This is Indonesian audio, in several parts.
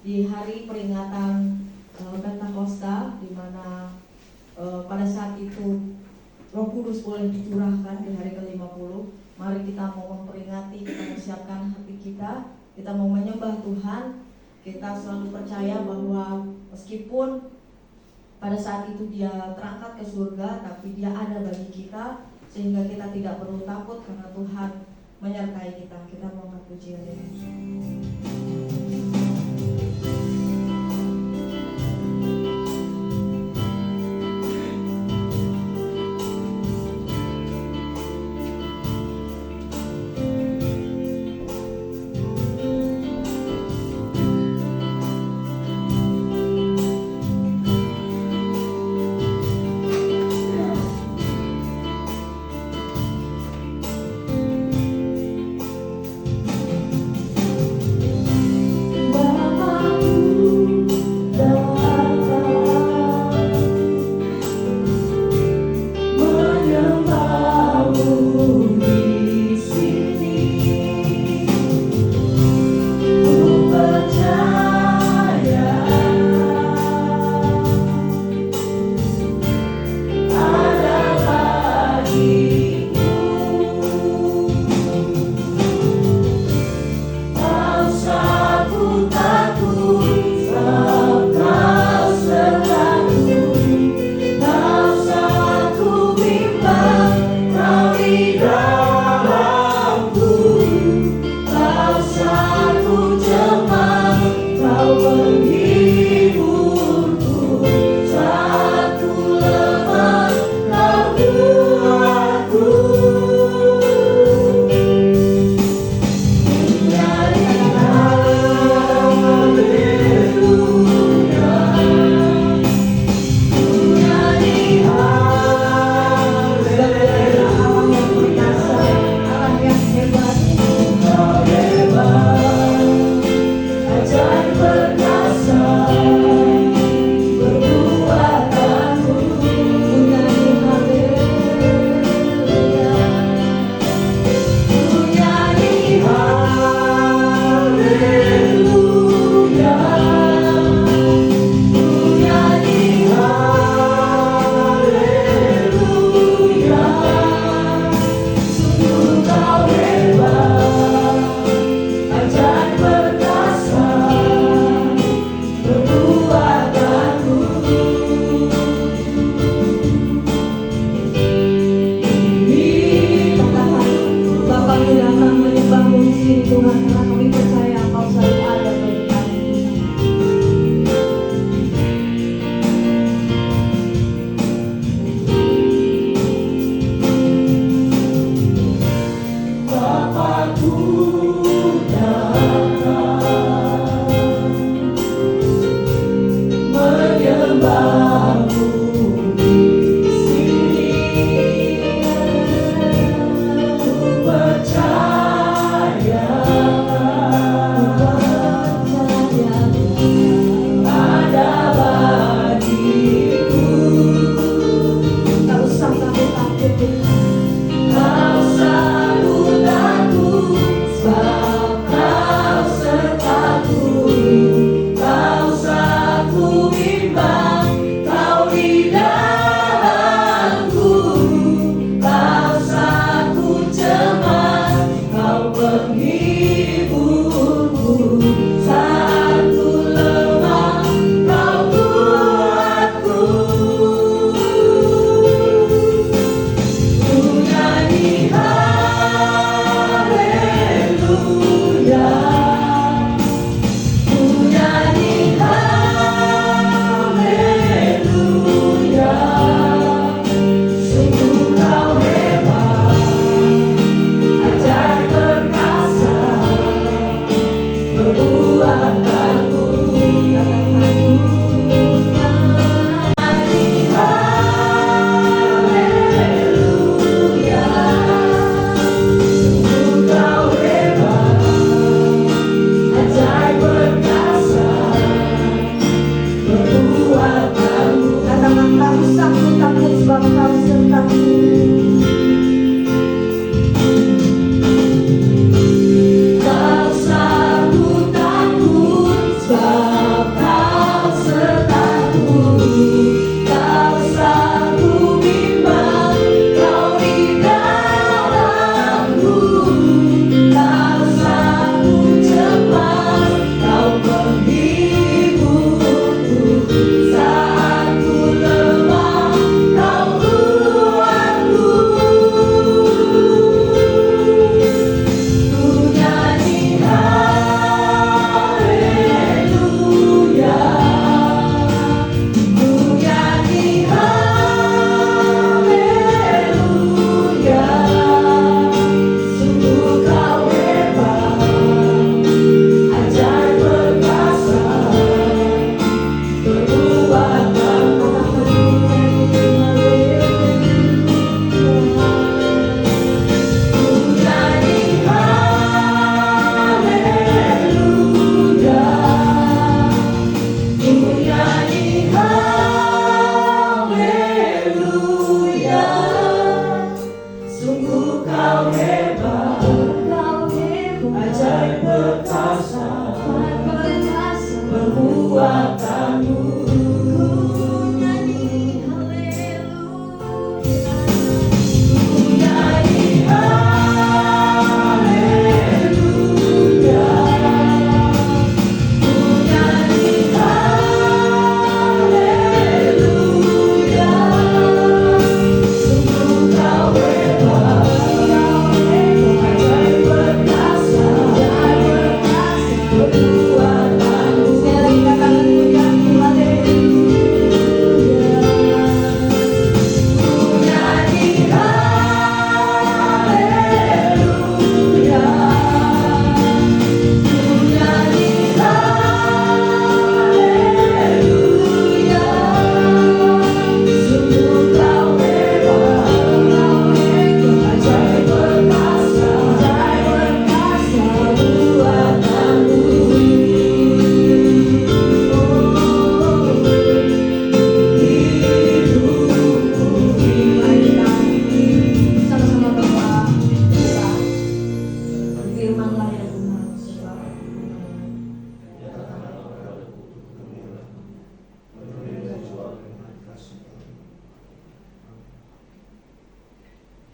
di hari peringatan Pentakosta, di mana pada saat itu Roh Kudus boleh dicurahkan di hari ke-50. Mari kita mau memperingati, kita mempersiapkan hati kita mau menyembah Tuhan. Kita selalu percaya bahwa meskipun pada saat itu dia terangkat ke surga, tapi dia ada bagi kita, sehingga kita tidak perlu takut karena Tuhan menyertai kita. Kita mau angkat pujian ya. Kau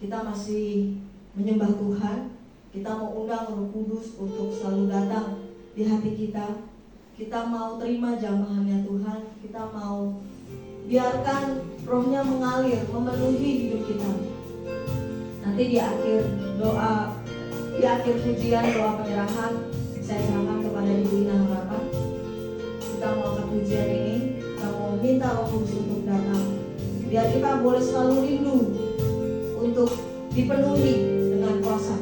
kita masih menyembah Tuhan. Kita mau undang Roh Kudus untuk selalu datang di hati kita. Kita mau terima jamahannya Tuhan. Kita mau biarkan Roh-Nya mengalir, memenuhi hidup kita. Nanti di akhir doa, di akhir pujian doa penyerahan, saya serahkan kepada Ibu Ina Harapan. Kita mau angkat pujian ini, kita mau minta Roh Kudus untuk datang, biar kita boleh selalu rindu untuk dipenuhi dengan kuasa.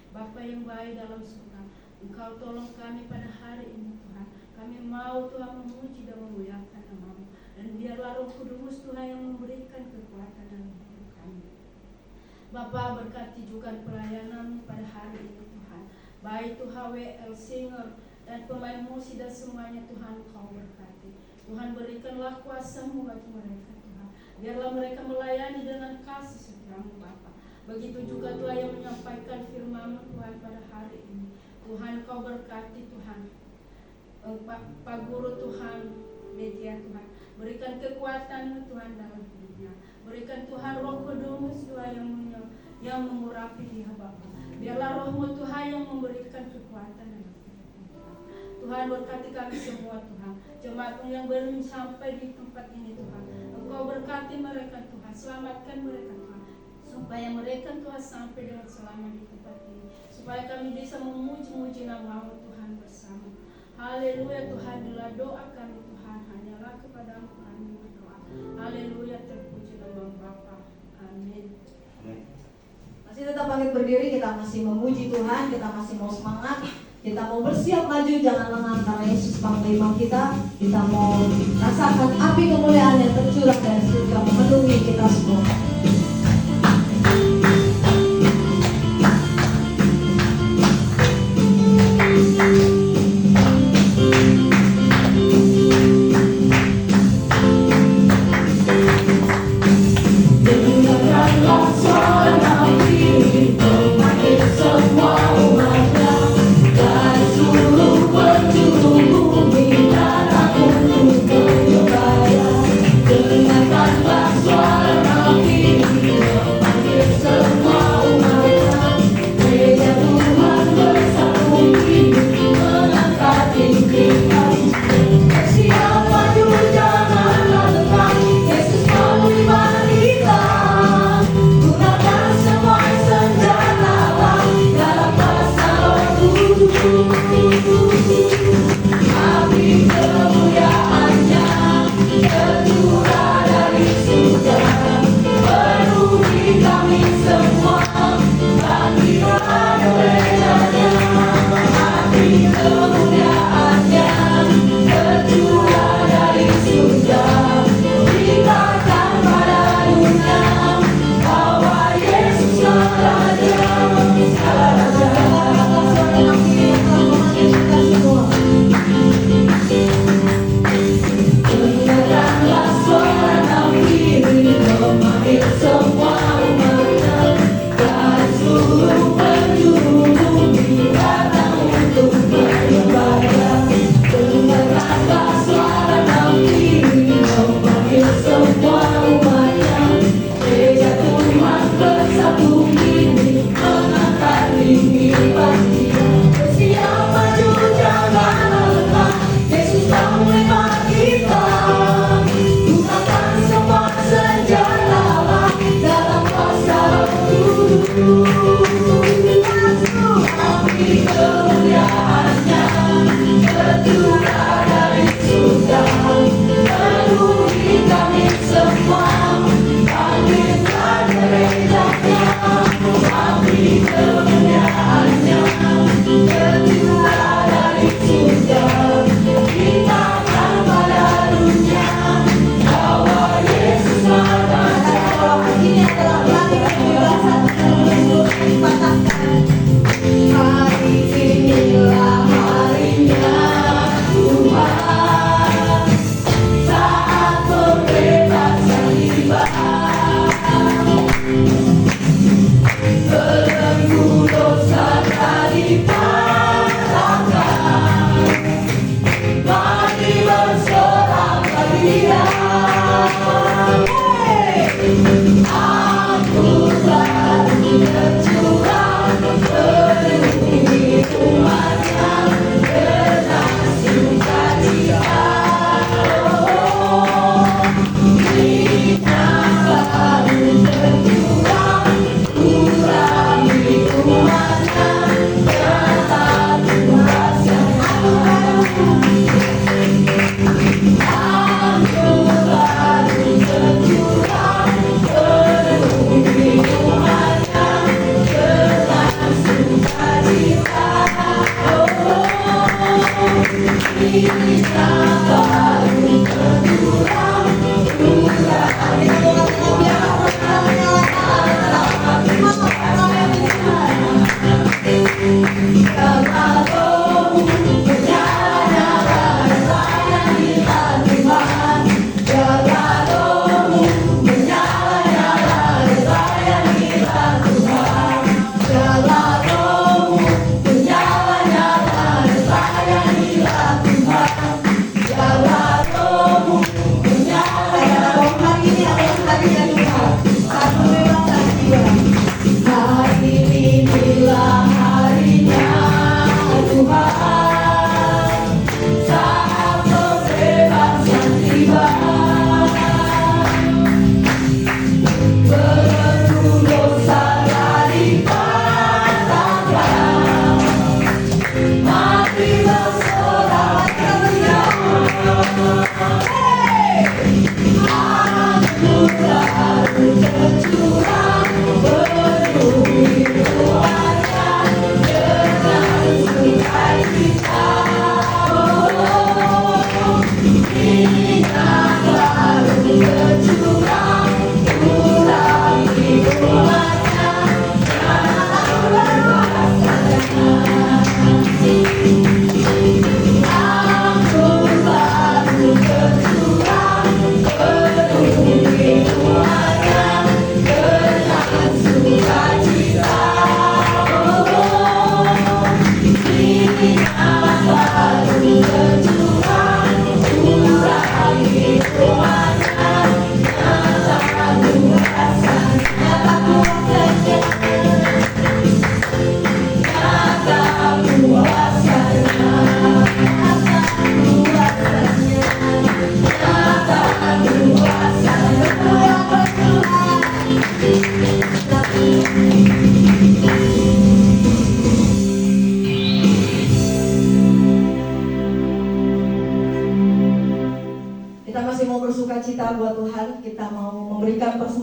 Bapa yang baik dalam surga, Engkau tolong kami pada hari ini Tuhan. Kami mau Tuhan memuji dan memuliakan nama-Mu. Dan biarlah Roh Kudus Tuhan yang memberikan kekuatan dalam hidup kami. Bapa, berkati juga pelayanan pada hari ini Tuhan. Baik Tuhan WL Singer dan pemain musik dan semuanya Tuhan Kau berkati. Tuhan berikanlah kuasa-Mu bagi mereka Tuhan. Biarlah mereka melayani dengan kasih setia-Mu Bapa. Begitu juga Tuhan yang menyampaikan firman-Mu Tuhan pada hari ini. Tuhan Kau berkati Tuhan. Pak Guru Tuhan, media Tuhan. Berikan kekuatan Tuhan dalam hidupnya. Berikan Tuhan Roh Kudus Tuhan yang mengurapi dia Bapa. Biarlah Roh-Mu Tuhan yang memberikan kekuatan dalam hidupnya. Tuhan berkati kami semua Tuhan. Jemaat yang belum sampai di tempat ini Tuhan. Engkau berkati mereka Tuhan. Selamatkan mereka Tuhan. Supaya mereka Tuhan sampai dengan selamat di tempat ini. Supaya kami bisa memuji-muji nama-Mu Tuhan bersama. Haleluya Tuhan, inilah doa kami Tuhan. Hanyalah kepada-Mu kami berdoa. Haleluya, terpuji nama Bapa. Amin. Masih tetap bangkit berdiri, kita masih memuji Tuhan, kita masih mau semangat, kita mau bersiap maju, jangan lengah karena Yesus Panglima kita. Kita mau rasakan api kemuliaan yang tercurah dari surga memenuhi kita semua. Dengarkanlah suara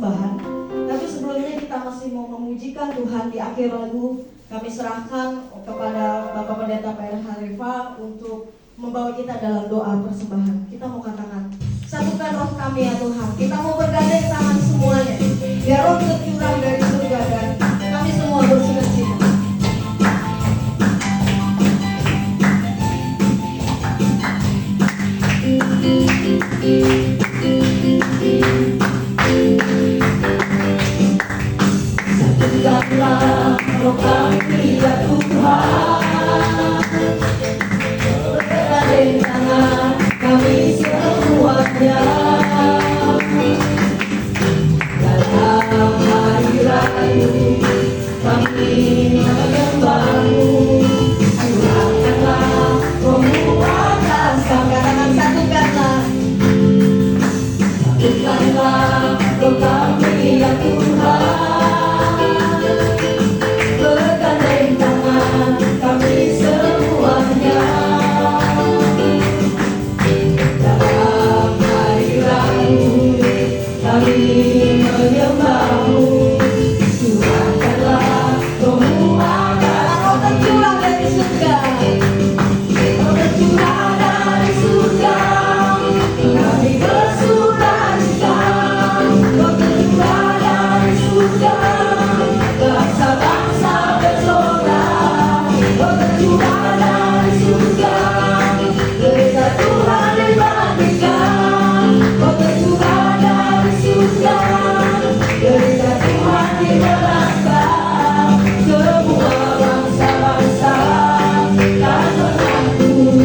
persembahan. Tapi sebelumnya kita masih mau memujikan Tuhan. Di akhir lagu kami serahkan kepada Bapak Pendeta PR Harifa untuk membawa kita dalam doa persembahan. Kita mau katakan, satukan roh kami ya Tuhan. Kita mau bergandeng tangan semuanya, biar roh tercurah dari surga dan kami semua bersukacita. Satukanlah roh kami ya Tuhan, bergandeng tangan kami semuanya dalam hadirat-Mu kami menyembah-Mu. Curahkanlah roh-Mu atas kami. Katakan satukanlah roh kami ya Tuhan, bergandeng tangan kami semuanya dalam hadirat-Mu kami menyembah-Mu. Curahkanlah roh-Mu atas. Roh tercurah dari surga, roh tercurah dari surga, kami bersukacita. Roh tercurah dari surga, bangsa-bangsa bersorak. Roh tercurah dari surga, berita Tuhan dibagikan. Roh tercurah dari surga, berita Tuhan diberangkat. Semua bangsa-bangsa kan mengaku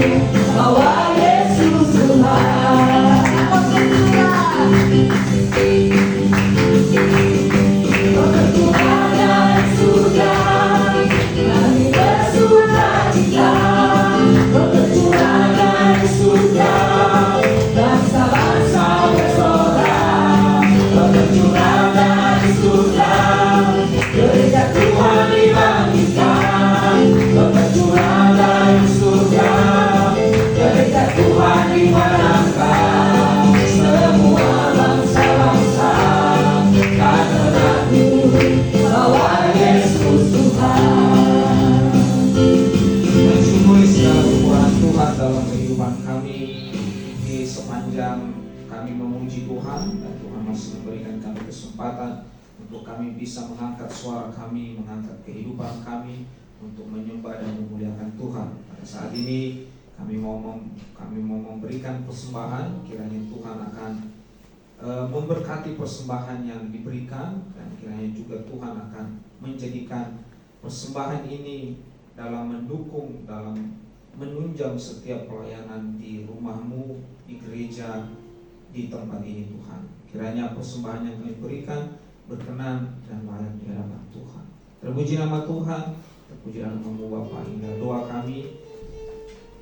bahwa Yesus Tuhan. Roh tercurah, roh tercurah dari surga, kami bersukacita. Roh tercurah dari surga, bangsa-bangsa bersorak. Roh tercurah dari surga, berita Tuhan dibangkitkan. Roh tercurah dari surga, berita Tuhan dimenangkan. Semua bangsa-bangsa kan mengaku bahwa Yesus Tuhan. Mensyukuri segala kekuatan Tuhan dalam kehidupan kami di sepanjang kami memuji Tuhan, dan Tuhan masih memberikan kami kesempatan untuk kami bisa mengangkat suara kami, mengangkat kehidupan kami untuk menyembah dan memuliakan Tuhan. Pada saat ini kami mau memberikan persembahan. Kiranya Tuhan akan memberkati persembahan yang diberikan, dan kiranya juga Tuhan akan menjadikan persembahan ini dalam mendukung, dalam menunjang setiap pelayanan di rumah-Mu, di gereja, di tempat ini Tuhan. Kiranya persembahan yang kami berikan berkenan dan layak di hadapan Tuhan. Terpuji nama Tuhan, terpuji nama-Mu Bapa. Hingga doa kami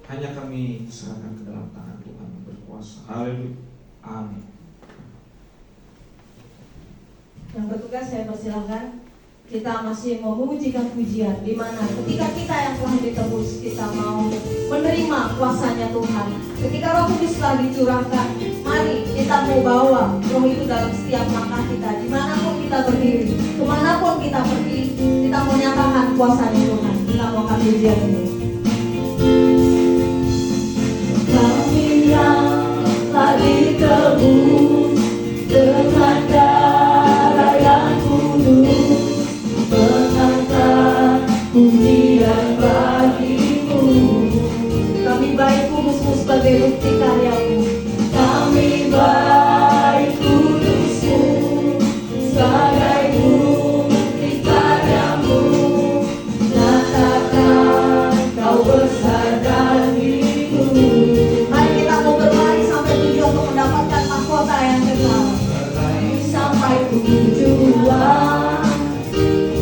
hanya kami serahkan ke dalam tangan Tuhan yang berkuasa. Haleluya. Amin. Yang bertugas saya persilahkan. Kita masih mau memujikan pujian, di mana ketika kita yang telah ditebus, kita mau menerima kuasanya Tuhan. Ketika Roh Kudus telah dicurahkan, mari kita mau bawa Roh itu dalam setiap langkah kita. Dimanapun kita berdiri, kemanapun kita pergi, kita mau nyatakan kuasanya Tuhan. Kita mau akan pujian ini. Kami yang telah ditebus dengan darah yang kudus, mengangkat pujian bagi-Mu. Kami baik kudus-Mu sebagai bukti karya-Mu. Kami baik kudus-Mu sebagai bukti karya-Mu. Nyatakan Kau besar dan hidup. Mari kita mau berlari sampai tujuan untuk mendapatkan mahkota yang kekal. Sampai tujuan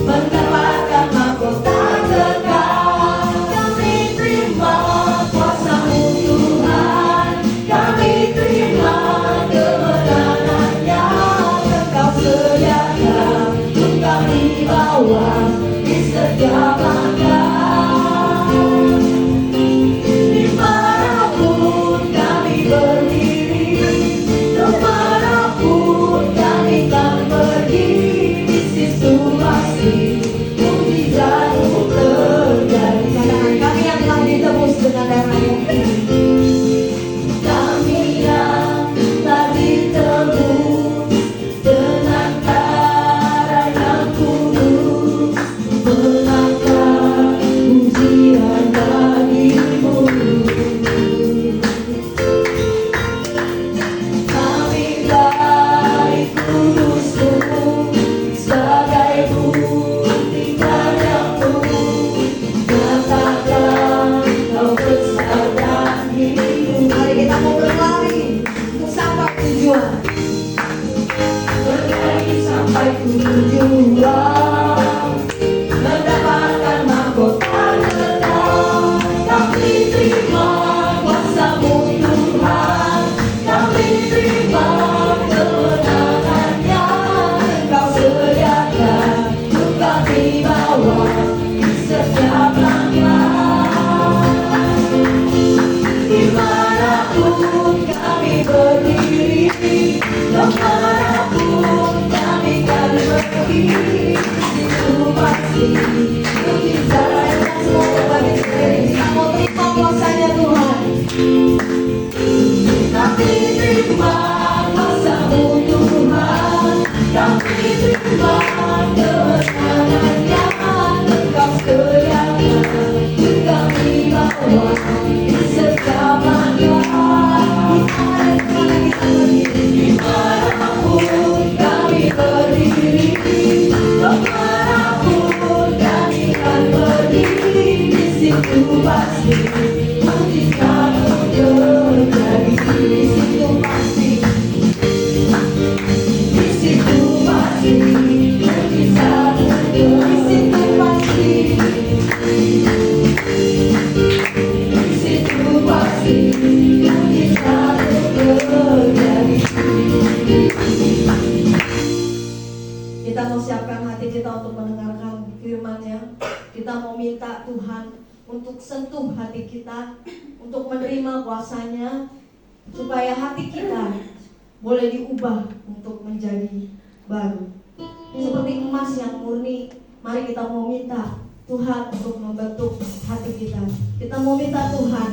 mendapatkan mahkota kekal. Kami terima kuasa-Mu Tuhan, kami terima situ pasti mujizat terjadi. Di situ pasti, di situ pasti mujizat terjadi. Di situ pasti, di situ pasti mujizat terjadi. Kita mau siapkan hati kita untuk mendengarkan firman-Nya. Kita mau minta Tuhan untuk sentuh hati kita, untuk menerima kuasa-Nya, supaya hati kita boleh diubah untuk menjadi baru. Seperti emas yang murni, mari kita mau minta Tuhan untuk membentuk hati kita. Kita mau minta Tuhan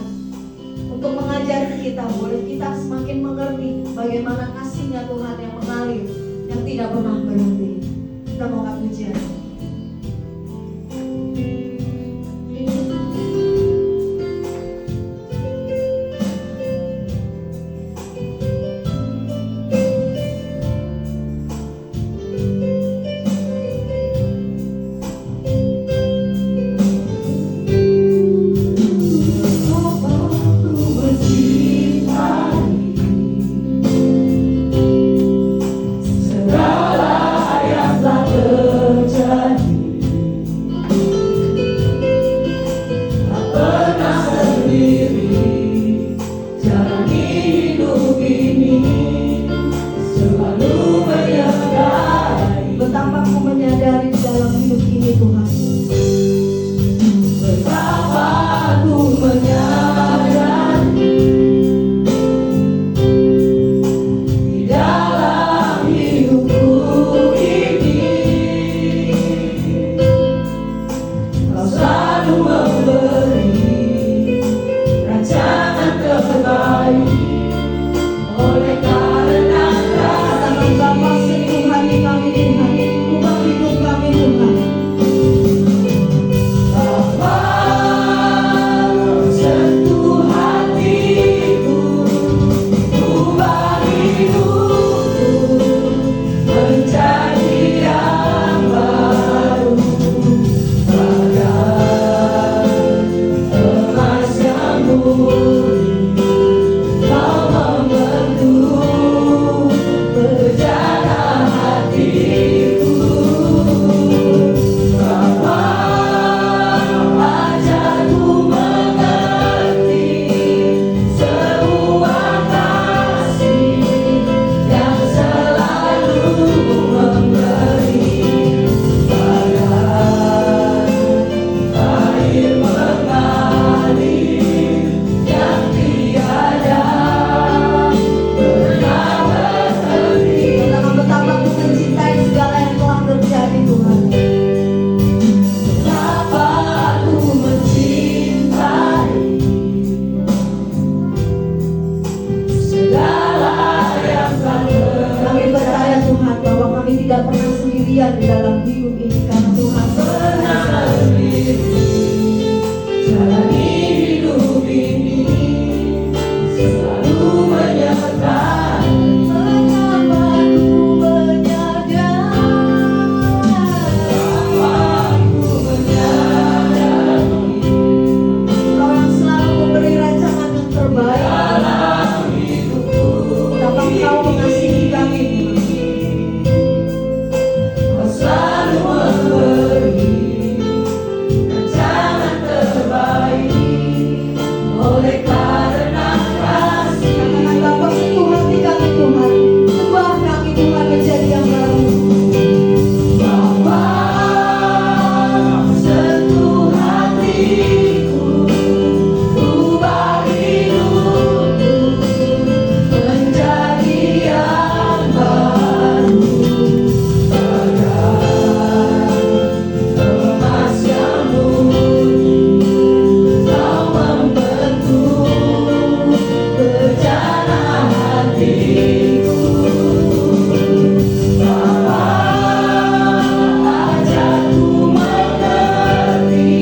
untuk mengajari kita, boleh kita semakin mengerti bagaimana kasih-Nya Tuhan yang mengalir, yang tidak pernah berhenti. Kita mau angkat pujian. Betapa ku menyadari dalam hidup ini Tuhan, betapa ku menyadari di dalam hidupku ini Kau selalu memberi rancangan terbaik. Oleh karena katakan Bapa, sentuh hati kami Tuhan, ubah hidup kami Tuhan. Bapa, sentuh hatiku, ubah hidupku menjadi yang baru. Bagai emas yang murni, Kau membentuk berjalan hatiku. Bapa, ajarku mengerti sebuah kasih yang selalu memberi. Bagai air mengalir yang tiada pernah berhenti. Katakan betapa ku mencintai segala yang telah terjadi Tuhan. Betapa ku mencintai segala yang telah terjadi. Kami percaya Tuhan bahwa kami tidak pernah sendirian di dalam hidup ini, karena Tuhan pernah sendiri jalani hidup ini, selalu menyertai. Betapa ku menyadari, betapa ku menyadari Kau yang selalu memberi rancangan yang terbaik dalam hidupku. Betapa Kau mengasihi kami Tuhan. Kau selalu memberi rancangan terbaik. Oleh karena kasih, katakan Bapa, sentuh hati kami Tuhan, ubah kami Tuhan menjadi yang baru. Bapa, sentuh hatiku, ubah hidupku menjadi yang baru. Bagai emas yang murni, Kau membentuk berjalan hatiku. Bapa, ajarku mengerti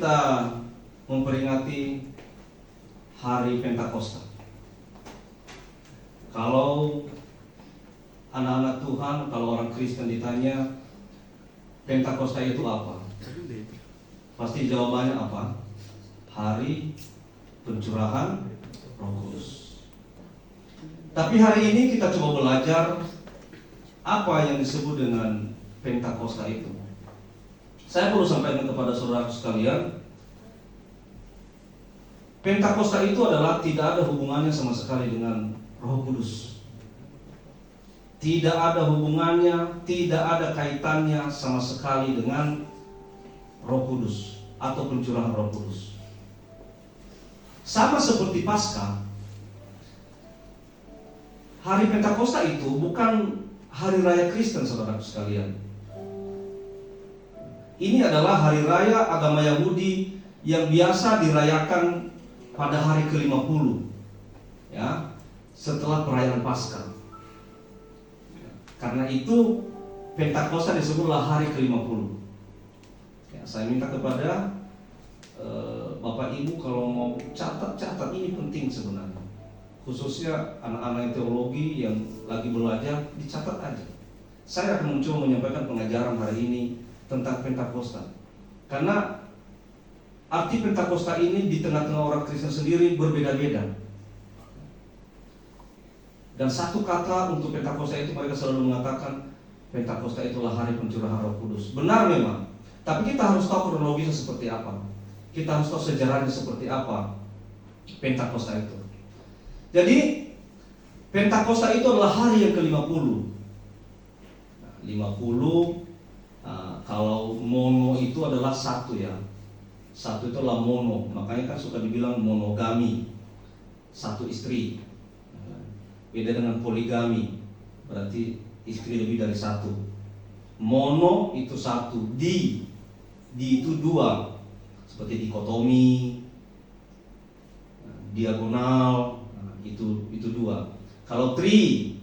kita memperingati hari Pentakosta. Kalau anak-anak Tuhan, kalau orang Kristen ditanya Pentakosta itu apa? Pasti jawabannya apa? Hari pencurahan Roh Kudus. Tapi hari ini kita coba belajar apa yang disebut dengan Pentakosta itu. Saya perlu sampaikan kepada saudara sekalian, Pentakosta itu adalah tidak ada hubungannya sama sekali dengan Roh Kudus. Tidak ada hubungannya, tidak ada kaitannya sama sekali dengan Roh Kudus atau pencurahan Roh Kudus. Sama seperti Paskah, hari Pentakosta itu bukan hari raya Kristen, saudara sekalian. Ini adalah hari raya agama Yahudi yang biasa dirayakan pada hari ke-50, ya, setelah perayaan Paskah. Karena itu Pentakosta disebutlah hari ke-50. Ya, saya minta kepada Bapak Ibu kalau mau catat ini penting sebenarnya. Khususnya anak-anak teologi yang lagi belajar, dicatat aja. Saya akan mencoba menyampaikan pengajaran hari ini tentang Pentakosta. Karena arti Pentakosta ini di tengah-tengah orang Kristen sendiri berbeda-beda. Dan satu kata untuk Pentakosta itu mereka selalu mengatakan Pentakosta itulah hari pencurahan Roh Kudus. Benar memang, tapi kita harus tahu kronologisnya seperti apa. Kita harus tahu sejarahnya seperti apa Pentakosta itu. Jadi Pentakosta itu adalah hari yang ke-50. 50 kalau mono itu adalah satu, ya. Satu itu adalah mono, makanya kan suka dibilang monogami, satu istri. Beda dengan poligami, berarti istri lebih dari satu. Mono itu satu, di itu dua, seperti dikotomi, diagonal, itu dua. Kalau tri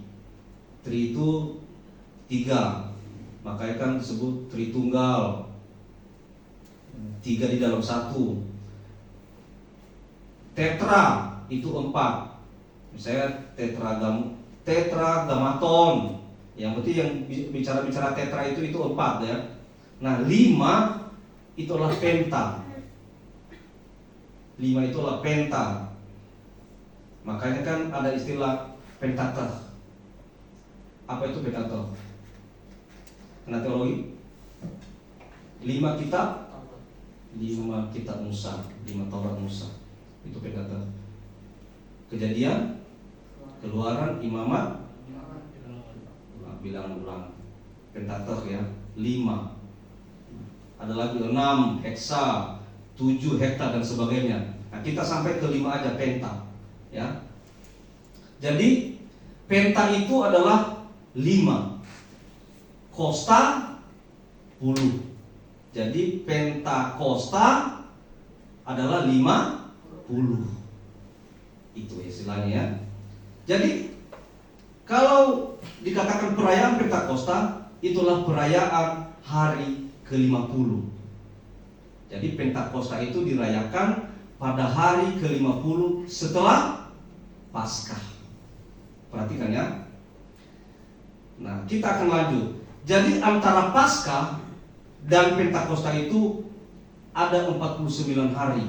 itu tiga, makanya kan disebut Tritunggal, tiga di dalam satu. Tetra itu empat, misalnya tetragamaton, yang berarti yang bicara tetra itu empat, ya. Nah, 5 itulah penta. 5 itulah penta. Makanya kan ada istilah pentateuch. Apa itu pentateuch? Kena teologi? 5 kitab Musa, 5 Taurat Musa. Itu pentateuch. Kejadian, Keluaran, Imamat, Bilangan ulang. Pentateuch, ya, 5. Ada lagi 6, heksa, 7 hekta dan sebagainya. Nah, kita sampai ke 5 aja, penta, ya. Jadi penta itu adalah 5, kosta 10. Jadi Pentakosta adalah 50. Itu istilahnya, ya. Jadi kalau dikatakan perayaan Pentakosta, itulah perayaan hari ke-50. Jadi Pentakosta itu dirayakan pada hari ke-50 setelah Paskah. Perhatikan, ya. Nah, kita akan lanjut. Jadi antara Paskah dan Pentakosta itu ada 49 hari.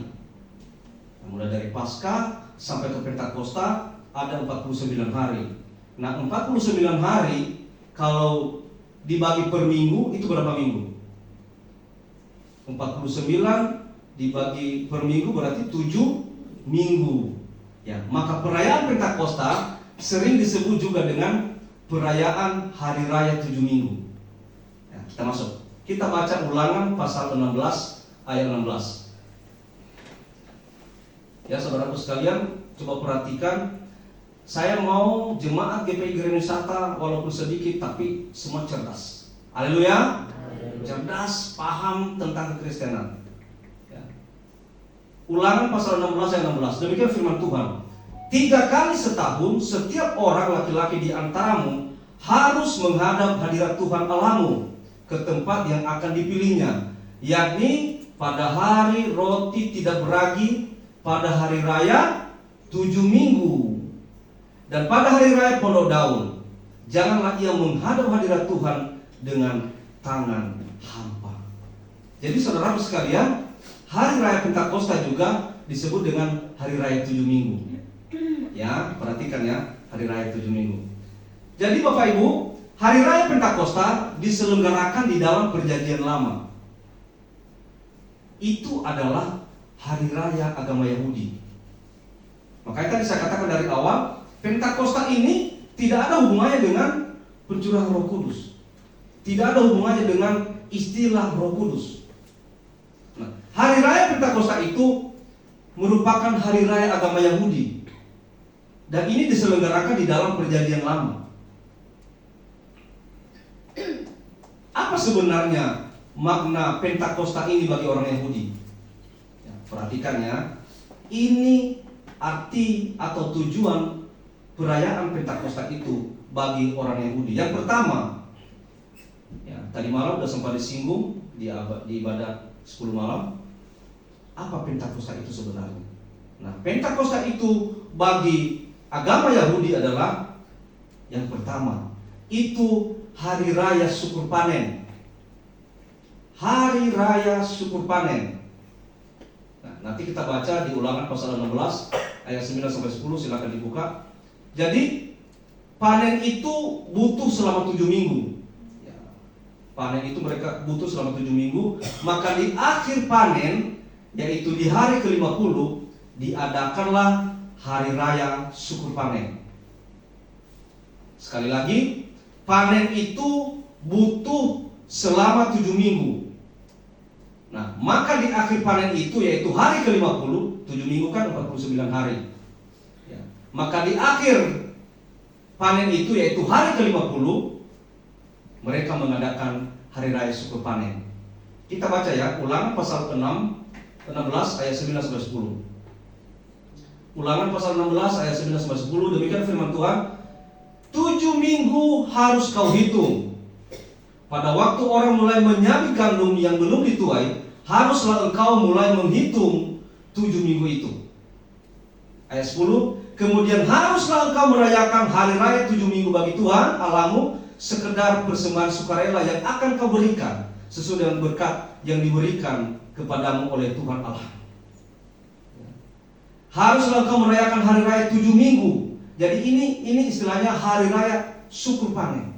Nah, mulai dari Paskah sampai ke Pentakosta ada 49 hari. Nah, 49 hari kalau dibagi per minggu itu berapa minggu? 49 dibagi per minggu berarti 7 minggu. Ya, maka perayaan Pentakosta sering disebut juga dengan perayaan hari raya 7 minggu. Ya, kita masuk. Kita baca Ulangan pasal 16 ayat 16. Ya, saudaraku sekalian, coba perhatikan. Saya mau jemaat GPI Gereja Nusata walaupun sedikit tapi semua cerdas. Haleluya. Cerdas, paham tentang kekristenan. Ya. Ulangan pasal 16 ayat 16. Demikian firman Tuhan. 3 kali setahun setiap orang laki-laki di antaramu harus menghadap hadirat Tuhan Allahmu ke tempat yang akan dipilihnya, yakni pada hari roti tidak beragi, pada hari raya 7 minggu, dan pada hari raya pondok daun. Janganlah ia menghadap hadirat Tuhan dengan tangan hampa. Jadi saudara sekalian, hari raya Pentakosta juga disebut dengan hari raya 7 minggu. Ya, perhatikan ya, hari raya 7 minggu. Jadi Bapak Ibu, hari raya Pentakosta diselenggarakan di dalam Perjanjian Lama. Itu adalah hari raya agama Yahudi. Makanya tadi saya katakan dari awal, Pentakosta ini tidak ada hubungannya dengan pencurahan Roh Kudus. Tidak ada hubungannya dengan istilah Roh Kudus. Nah, hari raya Pentakosta itu merupakan hari raya agama Yahudi. Dan ini diselenggarakan di dalam Perjanjian Lama. Apa sebenarnya makna Pentakosta ini bagi orang Yahudi? Ya, perhatikan ya. Ini arti atau tujuan perayaan Pentakosta itu bagi orang Yahudi. Yang pertama, ya, tadi malam sudah sempat disinggung di ibadah 10 malam. Apa Pentakosta itu sebenarnya? Nah, Pentakosta itu bagi agama Yahudi adalah yang pertama, itu hari raya syukur panen. Hari raya syukur panen. Nah, nanti kita baca di Ulangan pasal 16 ayat 9 sampai 10, silakan dibuka. Jadi panen itu butuh selama 7 minggu. Ya, panen itu mereka butuh selama 7 minggu. Maka di akhir panen, yaitu di hari ke-50, diadakanlah hari raya syukur panen. Sekali lagi, panen itu butuh selama 7 minggu. Nah, maka di akhir panen itu, yaitu hari ke-50, 7 minggu kan 49 hari ya. Maka di akhir panen itu, yaitu hari ke-50, mereka mengadakan hari raya syukur panen. Kita baca ya, Ulangan pasal 16 ayat 9 sampai 10. Ulangan pasal 16 ayat 9 sampai 10, demikian firman Tuhan. 7 minggu harus kau hitung. Pada waktu orang mulai menyabit gandum yang belum dituai, haruslah engkau mulai menghitung 7 minggu itu. Ayat 10, kemudian haruslah engkau merayakan hari raya 7 minggu bagi Tuhan Allahmu, sekedar persembahan sukarela yang akan kau berikan sesuai dengan berkat yang diberikan kepadamu oleh Tuhan Allah. Haruslah engkau merayakan hari raya 7 minggu. Jadi ini istilahnya hari raya syukur panen.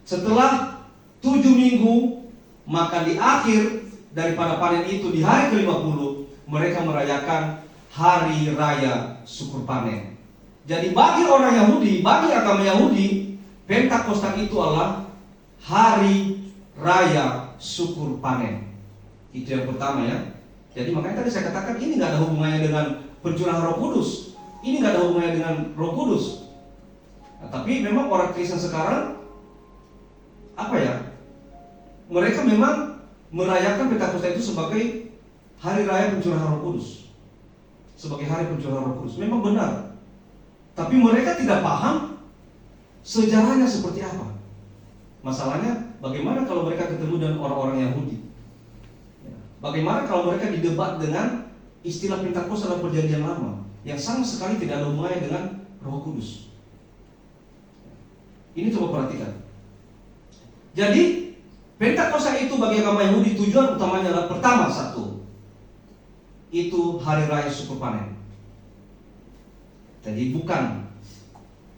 Setelah 7 minggu, maka di akhir daripada panen itu, di hari ke-50, mereka merayakan hari raya syukur panen. Jadi bagi orang Yahudi, bagi agama Yahudi, Pentakosta itu adalah hari raya syukur panen. Itu yang pertama ya. Jadi makanya tadi saya katakan ini nggak ada hubungannya dengan pencurahan Roh Kudus. Ini nggak ada hubungannya dengan Roh Kudus. Nah, tapi memang orang Kristen sekarang apa ya? Mereka memang merayakan Pentakosta itu sebagai hari raya pencurahan Roh Kudus, sebagai hari pencurahan Roh Kudus. Memang benar. Tapi mereka tidak paham sejarahnya seperti apa. Masalahnya, bagaimana kalau mereka ketemu dengan orang-orang Yahudi? Bagaimana kalau mereka didebat dengan istilah Pentakosta dalam Perjanjian Lama yang sama sekali tidak ada hubungannya dengan Roh Kudus? Ini coba perhatikan. Jadi Pentakosta itu bagi agama Yahudi tujuan utamanya adalah pertama, satu, itu hari raya syukur panen. Jadi bukan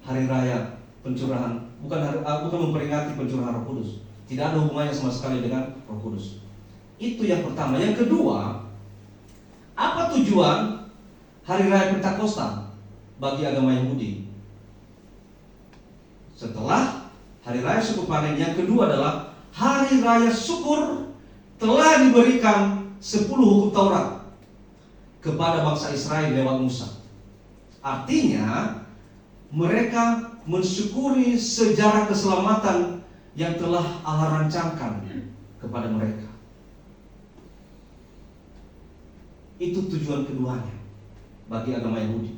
hari raya pencurahan, bukan memperingati pencurahan Roh Kudus. Tidak ada hubungannya sama sekali dengan Roh Kudus. Itu yang pertama. Yang kedua, apa tujuan hari raya Pentakosta bagi agama Yahudi? Setelah hari raya syukur panen, yang kedua adalah hari raya syukur telah diberikan 10 hukum Taurat kepada bangsa Israel lewat Musa. Artinya mereka mensyukuri sejarah keselamatan yang telah Allah rancangkan kepada mereka. Itu tujuan keduanya bagi agama Yahudi.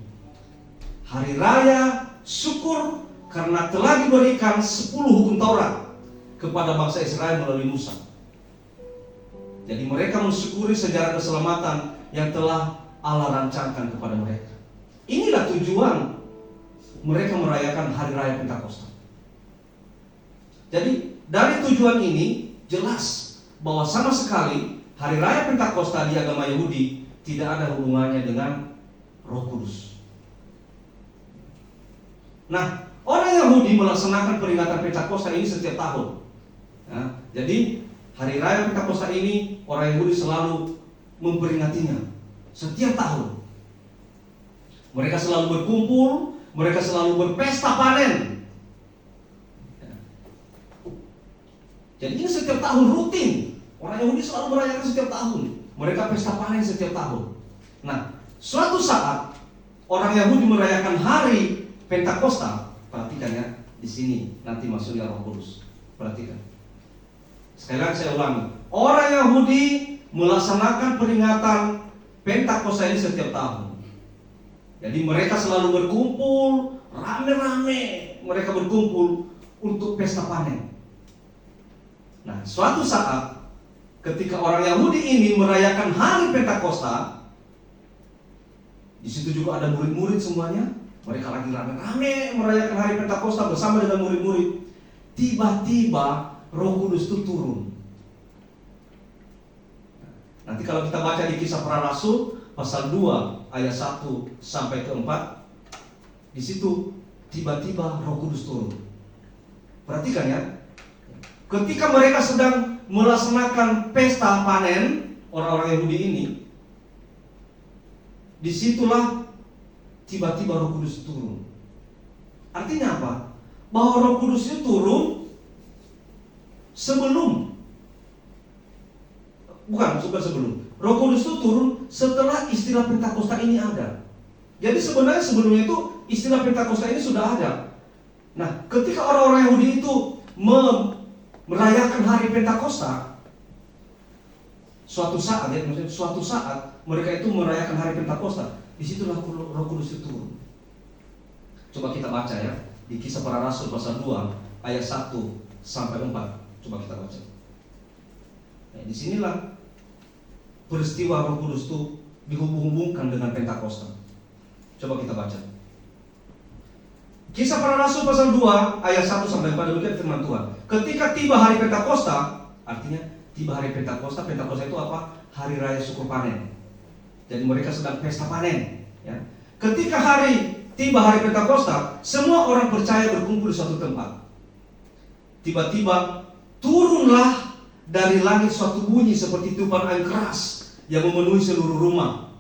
Hari raya syukur karena telah diberikan 10 hukum Taurat kepada bangsa Israel melalui Musa. Jadi mereka mensyukuri sejarah keselamatan yang telah Allah rancangkan kepada mereka. Inilah tujuan mereka merayakan hari raya Pentakosta. Jadi dari tujuan ini jelas bahwa sama sekali hari raya Pentakosta di agama Yahudi tidak ada hubungannya dengan Roh Kudus. Nah, orang Yahudi melaksanakan peringatan Pentakosta ini setiap tahun. Nah, jadi hari raya Pentakosta ini orang Yahudi selalu memperingatinya setiap tahun. Mereka selalu berkumpul, mereka selalu berpesta panen. Jadi ini setiap tahun rutin. Orang Yahudi selalu merayakan setiap tahun. Mereka pesta panen setiap tahun. Nah, suatu saat orang Yahudi merayakan hari Pentakosta. Perhatikan ya, di sini nanti maksudnya Roh Kudus. Perhatikan. Sekali lagi saya ulangi. Orang Yahudi melaksanakan peringatan Pentakosta ini setiap tahun. Jadi mereka selalu berkumpul, rame-rame. Mereka berkumpul untuk pesta panen. Nah, suatu saat ketika orang Yahudi ini merayakan hari Pentakosta, di situ juga ada murid-murid semuanya. Mereka lagi rame-rame merayakan hari Pentakosta bersama dengan murid-murid. Tiba-tiba Roh Kudus itu turun. Nanti kalau kita baca di Kisah Para Rasul pasal 2 ayat 1 sampai ke 4, di situ tiba-tiba Roh Kudus turun. Perhatikan ya. Ketika mereka sedang melaksanakan pesta panen, orang-orang Yahudi ini, disitulah tiba-tiba Roh Kudus turun. Artinya apa? Bahwa Roh Kudus itu turun sebelum, bukan sebelum. Roh Kudus itu turun setelah istilah Pentakosta ini ada. Jadi sebenarnya sebelumnya itu istilah Pentakosta ini sudah ada. Nah, ketika orang-orang Yahudi itu merayakan hari Pentakosta, suatu saat mereka itu merayakan hari Pentakosta, disitulah Roh Kudus itu turun. Coba kita baca ya, di Kisah Para Rasul pasal 2 ayat 1 sampai 4. Coba kita baca. Nah, disinilah peristiwa Roh Kudus itu dihubung-hubungkan dengan Pentakosta. Coba kita baca. Kisah Para Rasul pasal 2 ayat 1 sampai 4, demikian firman Tuhan. Ketika tiba hari Pentakosta, artinya tiba hari Pentakosta, Pentakosta itu apa? Hari raya syukur panen. Jadi mereka sedang pesta panen, ya. Ketika tiba hari Pentakosta, semua orang percaya berkumpul di suatu tempat. Tiba-tiba turunlah dari langit suatu bunyi seperti tiupan angin keras yang memenuhi seluruh rumah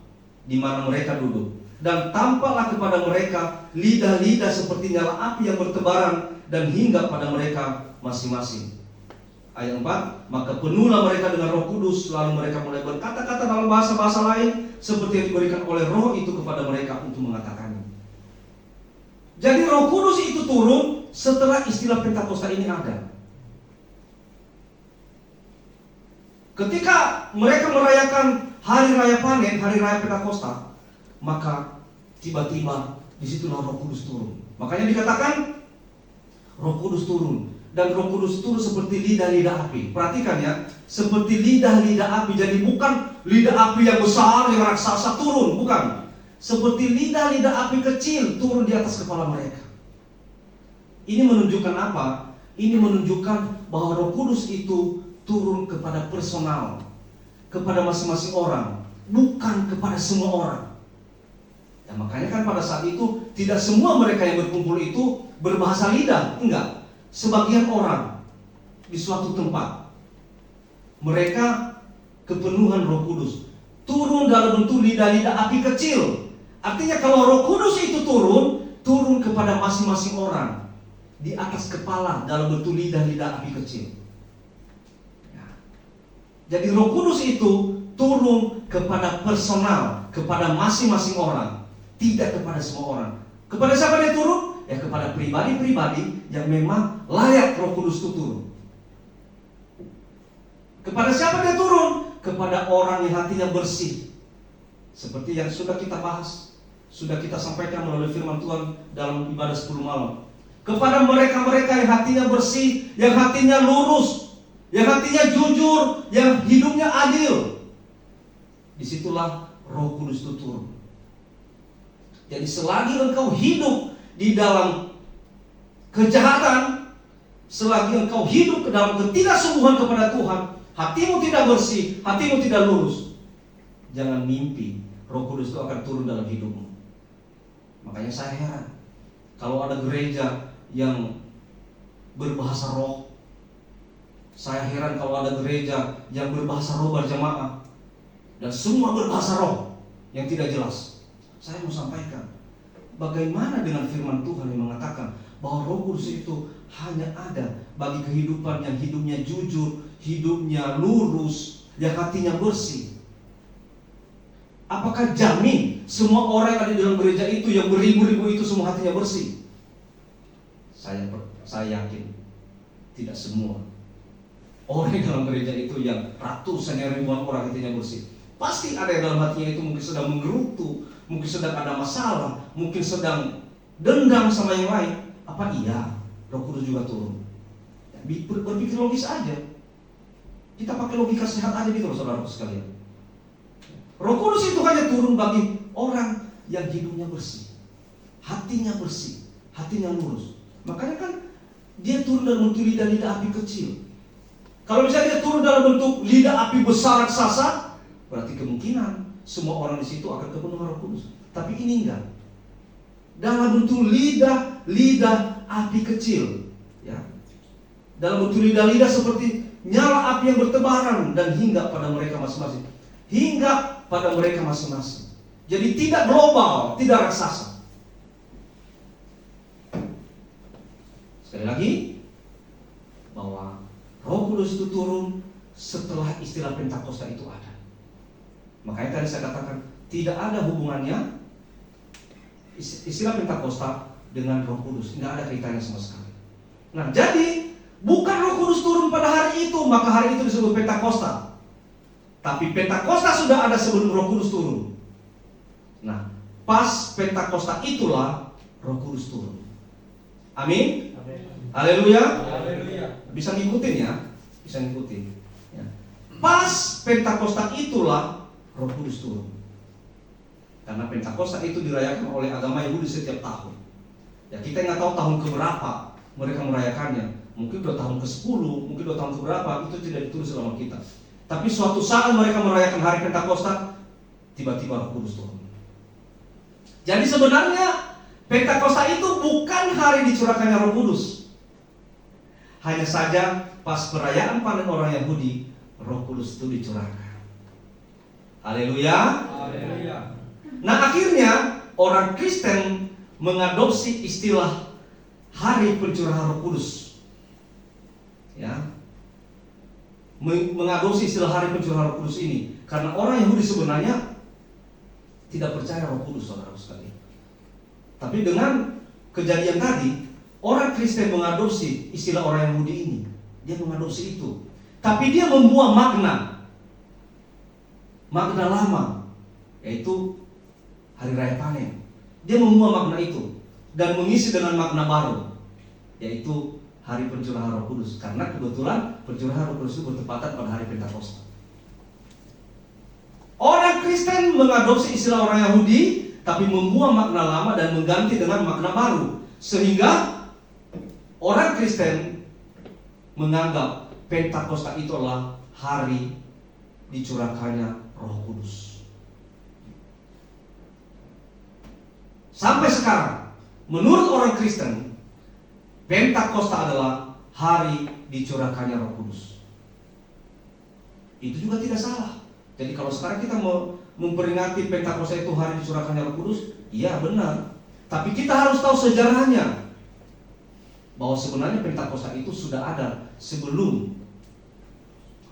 di mana mereka duduk. Dan tampaklah kepada mereka lidah-lidah seperti nyala api yang bertebaran dan hinggap pada mereka masing-masing. Ayat 4, maka penuhlah mereka dengan Roh Kudus, lalu mereka mulai berkata-kata dalam bahasa-bahasa lain seperti yang diberikan oleh Roh itu kepada mereka untuk mengatakannya. Jadi Roh Kudus itu turun setelah istilah Pentakosta ini ada. Ketika mereka merayakan hari raya panen, hari raya Pentakosta, maka tiba-tiba disitulah Roh Kudus turun. Makanya dikatakan Roh Kudus turun. Dan Roh Kudus turun seperti lidah-lidah api. Perhatikan ya, seperti lidah-lidah api. Jadi bukan lidah api yang besar, yang raksasa turun, bukan. Seperti lidah-lidah api kecil turun di atas kepala mereka. Ini menunjukkan apa? Ini menunjukkan bahwa Roh Kudus itu turun kepada personal, kepada masing-masing orang, bukan kepada semua orang. Ya, makanya kan pada saat itu tidak semua mereka yang berkumpul itu berbahasa lidah, enggak. Sebagian orang di suatu tempat, mereka kepenuhan Roh Kudus turun dalam bentuk lidah-lidah api kecil. Artinya kalau Roh Kudus itu turun kepada masing-masing orang di atas kepala dalam bentuk lidah-lidah api kecil. Ya. Jadi Roh Kudus itu turun kepada personal, kepada masing-masing orang, tidak kepada semua orang. Kepada siapa dia turun? Ya kepada pribadi-pribadi yang memang layak Roh Kudus itu turun. Kepada siapa dia turun? Kepada orang yang hatinya bersih. Seperti yang sudah kita bahas, sudah kita sampaikan melalui firman Tuhan dalam ibadah 10 malam. Kepada mereka-mereka yang hatinya bersih, yang hatinya lurus, yang hatinya jujur, yang hidupnya adil. Disitulah Roh Kudus itu turun. Jadi selagi engkau hidup di dalam kejahatan, selagi engkau hidup ke dalam ketidaksungguhan kepada Tuhan, hatimu tidak bersih, hatimu tidak lurus, jangan mimpi Roh Kudus itu akan turun dalam hidupmu. Makanya saya heran kalau ada gereja yang berbahasa roh. Saya heran kalau ada gereja yang berbahasa roh berjamaah dan semua berbahasa roh yang tidak jelas. Saya mau sampaikan, bagaimana dengan firman Tuhan yang mengatakan bahwa Roh Kudus itu hanya ada bagi kehidupan yang hidupnya jujur, hidupnya lurus, yang hatinya bersih. Apakah jamin semua orang yang ada di dalam gereja itu yang beribu-ribu itu semua hatinya bersih? Saya yakin tidak semua. Orang dalam gereja itu yang ratusan yang ribuan orang hatinya bersih. Pasti ada yang dalam hatinya itu mungkin sedang menggerutu, mungkin sedang ada masalah, mungkin sedang dendam sama yang lain. Apa iya Roh Kudus juga turun? Berpikir logis aja. Kita pakai logika sehat aja gitu loh saudara sekalian. Roh Kudus itu hanya turun bagi orang yang hidupnya bersih, hatinya bersih, hatinya lurus. Makanya kan dia turun dalam bentuk lidah-lidah api kecil. Kalau misalnya dia turun dalam bentuk lidah api besar raksasa, berarti kemungkinan semua orang di situ akan kepenuhan Roh Kudus. Tapi ini enggak. Dalam bentuk lidah api kecil, ya. Dalam bentuk lidah-lidah seperti nyala api yang bertebaran dan hingga pada mereka masing-masing. Hingga pada mereka masing-masing. Jadi tidak global, tidak raksasa. Sekali lagi, bahwa Roh Kudus itu turun setelah istilah Pentakosta itu ada. Makanya tadi saya katakan tidak ada hubungannya istilah Pentakosta dengan Roh Kudus, nggak ada kaitannya sama sekali. Nah, jadi bukan Roh Kudus turun pada hari itu, maka hari itu disebut Pentakosta. Tapi Pentakosta sudah ada sebelum Roh Kudus turun. Nah, pas Pentakosta itulah Roh Kudus turun. Amin. Haleluya. Bisa ngikutin ya, bisa ngikutin. Ya. Pas Pentakosta itulah Roh Kudus turun. Karena Pentakosta itu dirayakan oleh agama Yahudi setiap tahun. Ya kita nggak tahu tahun keberapa mereka merayakannya. Mungkin udah tahun ke-10, mungkin udah tahun keberapa, itu tidak ditulis dalam kita. Tapi suatu saat mereka merayakan hari Pentakosta, tiba-tiba Roh Kudus turun. Jadi sebenarnya Pentakosta itu bukan hari dicurahkannya Roh Kudus. Hanya saja pas perayaan panen orang Yahudi, Roh Kudus itu dicurahkan. Haleluya. Nah akhirnya orang Kristen mengadopsi istilah hari pencurahan Roh Kudus. Ya, mengadopsi istilah hari pencurahan Roh Kudus ini karena orang Yahudi sebenarnya tidak percaya Roh Kudus, saudara sekalian. Tapi dengan kejadian tadi, orang Kristen mengadopsi istilah orang Yahudi ini. Dia mengadopsi itu. Tapi dia membuang makna lama, yaitu hari raya panen. Dia membuang makna itu dan mengisi dengan makna baru, yaitu hari pencurahan Roh Kudus. Karena kebetulan pencurahan Roh Kudus itu bertepatan pada hari Pentakosta. Orang Kristen mengadopsi istilah orang Yahudi, tapi membuang makna lama dan mengganti dengan makna baru. Sehingga orang Kristen menganggap Pentakosta itu adalah hari dicurahkannya Roh Kudus. Sampai sekarang, menurut orang Kristen, Pentakosta adalah hari dicurahkannya Roh Kudus. Itu juga tidak salah. Jadi kalau sekarang kita mau memperingati Pentakosta itu hari dicurahkannya Roh Kudus, iya benar. Tapi kita harus tahu sejarahnya, bahwa sebenarnya Pentakosta itu sudah ada sebelum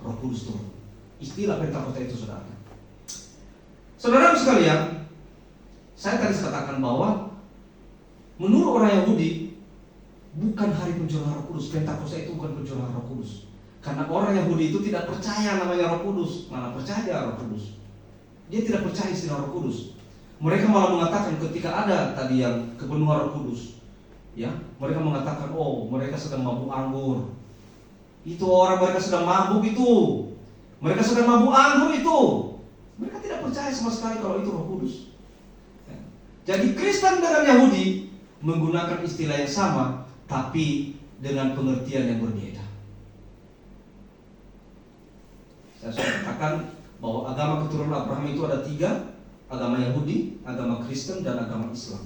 Roh Kudus turun. Istilah Pentakosta itu sudah ada. Saudara sekalian, saya tadi katakan bahwa menurut orang Yahudi bukan hari pencurahan Roh Kudus. Pentakosta itu bukan pencurahan Roh Kudus. Karena orang Yahudi itu tidak percaya namanya Roh Kudus, malah percaya Roh Kudus. Dia tidak percaya istilah Roh Kudus. Mereka malah mengatakan ketika ada tadi yang kepenuhan Roh Kudus, ya, mereka mengatakan, oh, mereka sedang mabuk anggur. Itu orang mereka sedang mabuk itu. Mereka sedang mabuk anggur itu. Mereka tidak percaya sama sekali kalau itu Roh Kudus. Jadi Kristen dengan Yahudi menggunakan istilah yang sama, tapi dengan pengertian yang berbeda. Saya sudah katakan bahwa agama keturunan Abraham itu ada 3, agama Yahudi, agama Kristen, dan agama Islam.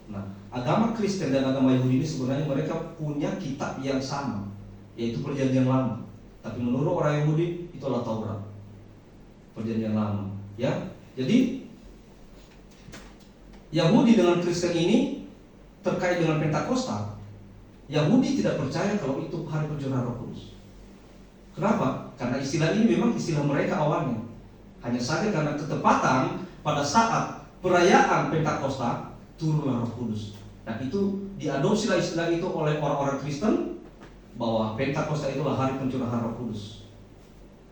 Nah, agama Kristen dan agama Yahudi ini sebenarnya mereka punya kitab yang sama, yaitu Perjanjian Lama. Tapi menurut orang Yahudi itulah Taurat, Perjanjian Lama. Ya, jadi Yahudi dengan Kristen ini terkait dengan Pentakosta. Yahudi tidak percaya kalau itu hari pencurahan Roh Kudus. Kenapa? Karena istilah ini memang istilah mereka awalnya. Hanya saja karena ketepatan pada saat perayaan Pentakosta turunlah Roh Kudus. Dan itu diadopsilah istilah itu oleh orang-orang Kristen bahwa Pentakosta itulah hari pencurahan Roh Kudus.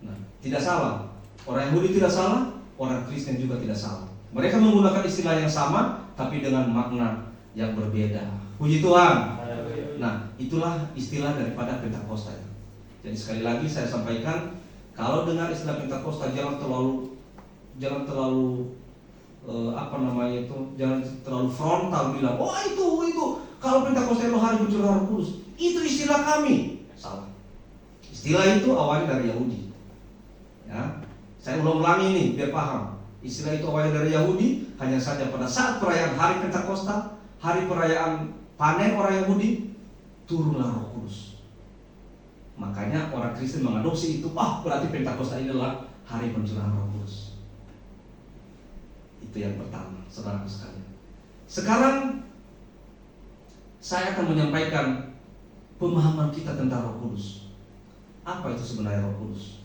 Nah, tidak salah. Orang Yahudi tidak salah, orang Kristen juga tidak salah. Mereka menggunakan istilah yang sama, tapi dengan makna yang berbeda. Puji Tuhan. Nah, itulah istilah daripada Pentakosta. Jadi sekali lagi saya sampaikan, kalau dengar istilah Pentakosta jangan terlalu jangan terlalu frontal bilang, oh itu kalau Pentakosta itu hari pencurahan Roh Kudus, itu istilah kami. Salah. Istilah itu awalnya dari Yahudi. Ya, saya ulang-ulangi ini biar paham. Istilah itu awalnya dari Yahudi, hanya saja pada saat perayaan hari Pentakosta, hari perayaan panen orang Yahudi, turunlah Roh Kudus. Makanya orang Kristen mengadopsi itu, berarti Pentakosta inilah hari pencurahan Roh Kudus. Itu yang pertama, saudara sekalian. Sekarang saya akan menyampaikan pemahaman kita tentang Roh Kudus. Apa itu sebenarnya Roh Kudus?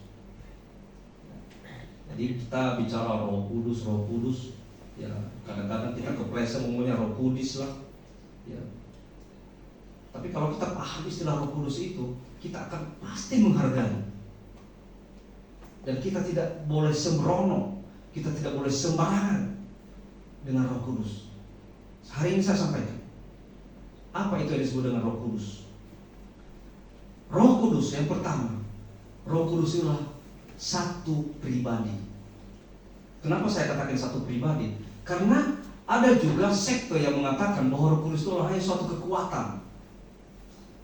Jadi kita bicara Roh Kudus, ya kadang-kadang kita kepleset ngomongnya Roh Kudus lah, ya. Tapi kalau kita paham istilah Roh Kudus itu, kita akan pasti menghargai. Dan kita tidak boleh sembrono, kita tidak boleh sembarangan dengan Roh Kudus. Hari ini saya sampaikan, apa itu yang disebut dengan Roh Kudus? Roh Kudus yang pertama, Roh Kudus itulah satu pribadi. Kenapa saya katakan satu pribadi? Karena ada juga sekte yang mengatakan bahwa Roh Kudus itu hanya suatu kekuatan.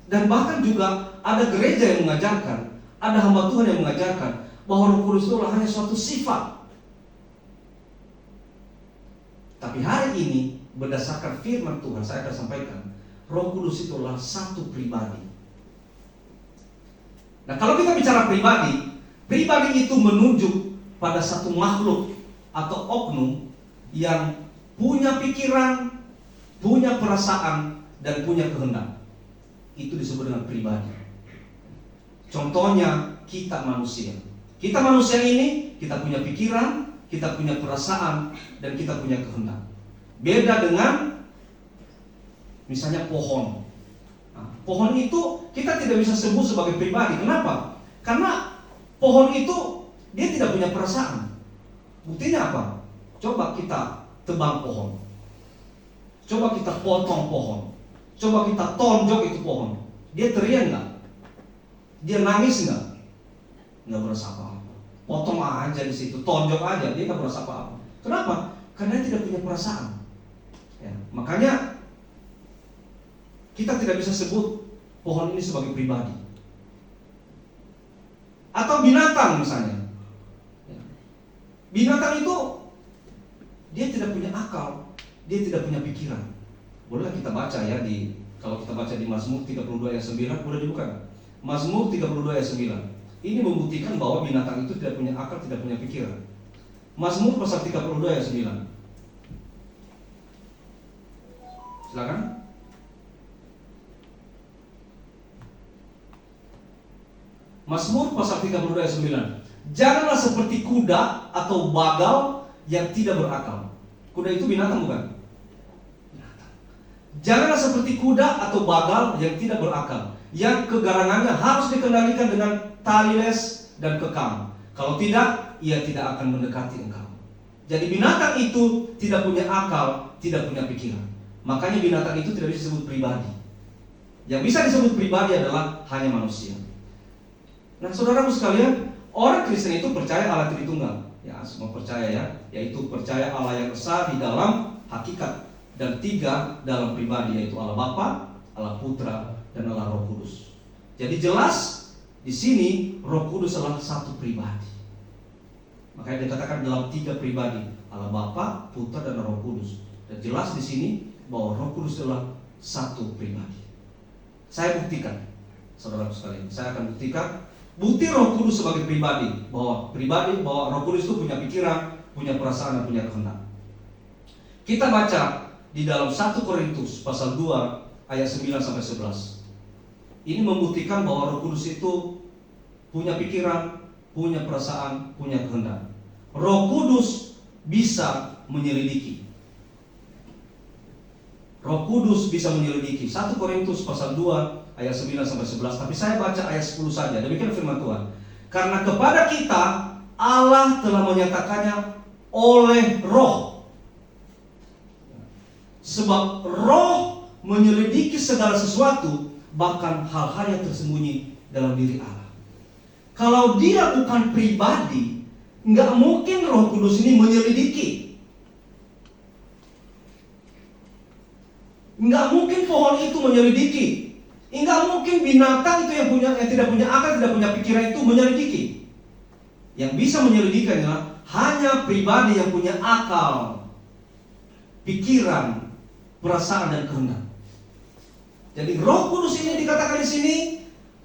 Dan bahkan juga ada gereja yang mengajarkan, ada hamba Tuhan yang mengajarkan bahwa Roh Kudus itu hanya suatu sifat. Tapi hari ini berdasarkan firman Tuhan saya akan sampaikan, Roh Kudus itulah satu pribadi. Nah, kalau kita bicara pribadi, pribadi itu menunjuk pada satu makhluk atau oknum yang punya pikiran, punya perasaan, dan punya kehendak. Itu disebut dengan pribadi. Contohnya kita manusia. Kita manusia ini, kita punya pikiran, kita punya perasaan, dan kita punya kehendak. Beda dengan misalnya pohon. Nah, pohon itu kita tidak bisa sebut sebagai pribadi. Kenapa? Karena pohon itu dia tidak punya perasaan. Buktinya apa? Coba kita tebang pohon, coba kita potong pohon, coba kita tonjok itu pohon. Dia teriak nggak? Dia nangis nggak? Nggak berasa apa-apa. Potong aja di situ, tonjok aja, dia nggak berasa apa-apa. Kenapa? Karena dia tidak punya perasaan. Ya, makanya kita tidak bisa sebut pohon ini sebagai pribadi. Atau binatang misalnya. Binatang itu dia tidak punya akal, dia tidak punya pikiran. Bolehlah kita baca ya kalau kita baca di Mazmur 32 ayat 9, boleh dibuka. Mazmur 32 ayat 9. Ini membuktikan bahwa binatang itu tidak punya akal, tidak punya pikiran. Mazmur pasal 32 ayat 9. Silakan. Mazmur pasal 32 ayat 9. Janganlah seperti kuda atau bagal yang tidak berakal. Kuda itu binatang bukan? Binatang. Janganlah seperti kuda atau bagal yang tidak berakal, yang kegarangannya harus dikendalikan dengan tali les dan kekang. Kalau tidak, ia tidak akan mendekati engkau. Jadi binatang itu tidak punya akal, tidak punya pikiran. Makanya binatang itu tidak bisa disebut pribadi. Yang bisa disebut pribadi adalah hanya manusia. Nah, saudaraku sekalian, orang Kristen itu percaya Allah Tritunggal. Ya, semua percaya ya, yaitu percaya Allah yang esa di dalam hakikat dan 3 dalam pribadi, yaitu Allah Bapa, Allah Putra, dan Allah Roh Kudus. Jadi jelas di sini Roh Kudus adalah satu pribadi. Makanya dikatakan dalam 3 pribadi, Allah Bapa, Putra, dan Roh Kudus. Dan jelas di sini bahwa Roh Kudus adalah satu pribadi. Saya buktikan, saudara sekalian, saya akan buktikan bukti Roh Kudus sebagai pribadi, bahwa Roh Kudus itu punya pikiran, punya perasaan, dan punya kehendak. Kita baca di dalam 1 Korintus pasal 2 ayat 9 sampai 11. Ini membuktikan bahwa Roh Kudus itu punya pikiran, punya perasaan, punya kehendak. Roh Kudus bisa menyelidiki. Roh Kudus bisa menyelidiki. 1 Korintus pasal 2 ayat 9 sampai 11. Tapi saya baca ayat 10 saja. Demikian firman Tuhan. Karena kepada kita Allah telah menyatakannya oleh Roh. Sebab Roh menyelidiki segala sesuatu, bahkan hal-hal yang tersembunyi dalam diri Allah. Kalau dia bukan pribadi, nggak mungkin Roh Kudus ini menyelidiki. Nggak mungkin pohon itu menyelidiki. Nggak mungkin binatang itu yang tidak punya akal, tidak punya pikiran itu menyelidiki. Yang bisa menyelidiki adalah hanya pribadi yang punya akal, pikiran, perasaan, dan kehendak. Jadi Roh Kudus ini dikatakan di sini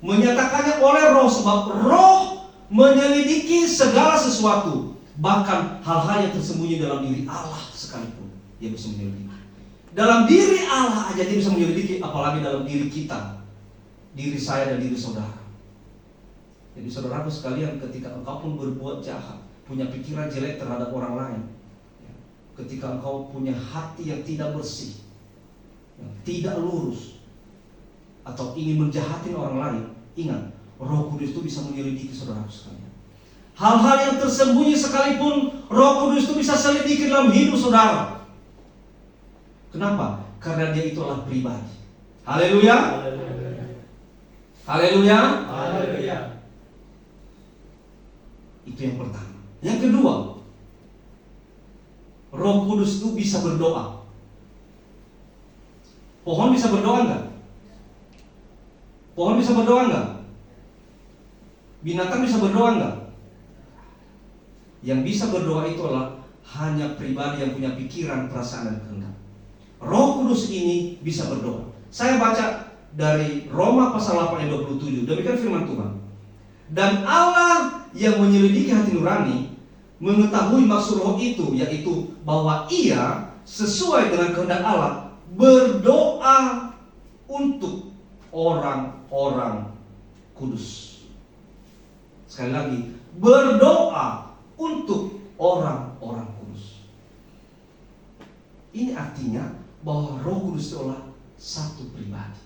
menyatakannya oleh Roh, sebab Roh menyelidiki segala sesuatu, bahkan hal-hal yang tersembunyi dalam diri Allah sekalipun dia bisa menyelidiki. Dalam diri Allah aja dia bisa menyelidiki, apalagi dalam diri kita, diri saya dan diri saudara. Jadi saudaraku sekalian, ketika engkau pun berbuat jahat, punya pikiran jelek terhadap orang lain, ketika engkau punya hati yang tidak bersih, yang tidak lurus, atau ingin menjahatin orang lain, ingat, Roh Kudus itu bisa menyelidiki saudaraku sekalian. Hal-hal yang tersembunyi sekalipun Roh Kudus itu bisa selidiki dalam hidup saudara. Kenapa? Karena dia itulah pribadi. Haleluya. Haleluya. Haleluya. Itu yang pertama. Yang kedua, Roh Kudus itu bisa berdoa. Pohon bisa berdoa enggak? Pohon bisa berdoa enggak? Binatang bisa berdoa enggak? Yang bisa berdoa itu adalah hanya pribadi yang punya pikiran, perasaan, dan kehendak. Roh Kudus ini bisa berdoa. Saya baca dari Roma pasal 8 ayat 27. Demikian firman Tuhan. Dan Allah yang menyelidiki hati nurani mengetahui maksud Roh itu, yaitu bahwa ia sesuai dengan kehendak Allah berdoa untuk orang-orang kudus. Sekali lagi, berdoa untuk orang-orang kudus. Ini artinya bahwa Roh Kudus itu adalah satu pribadi.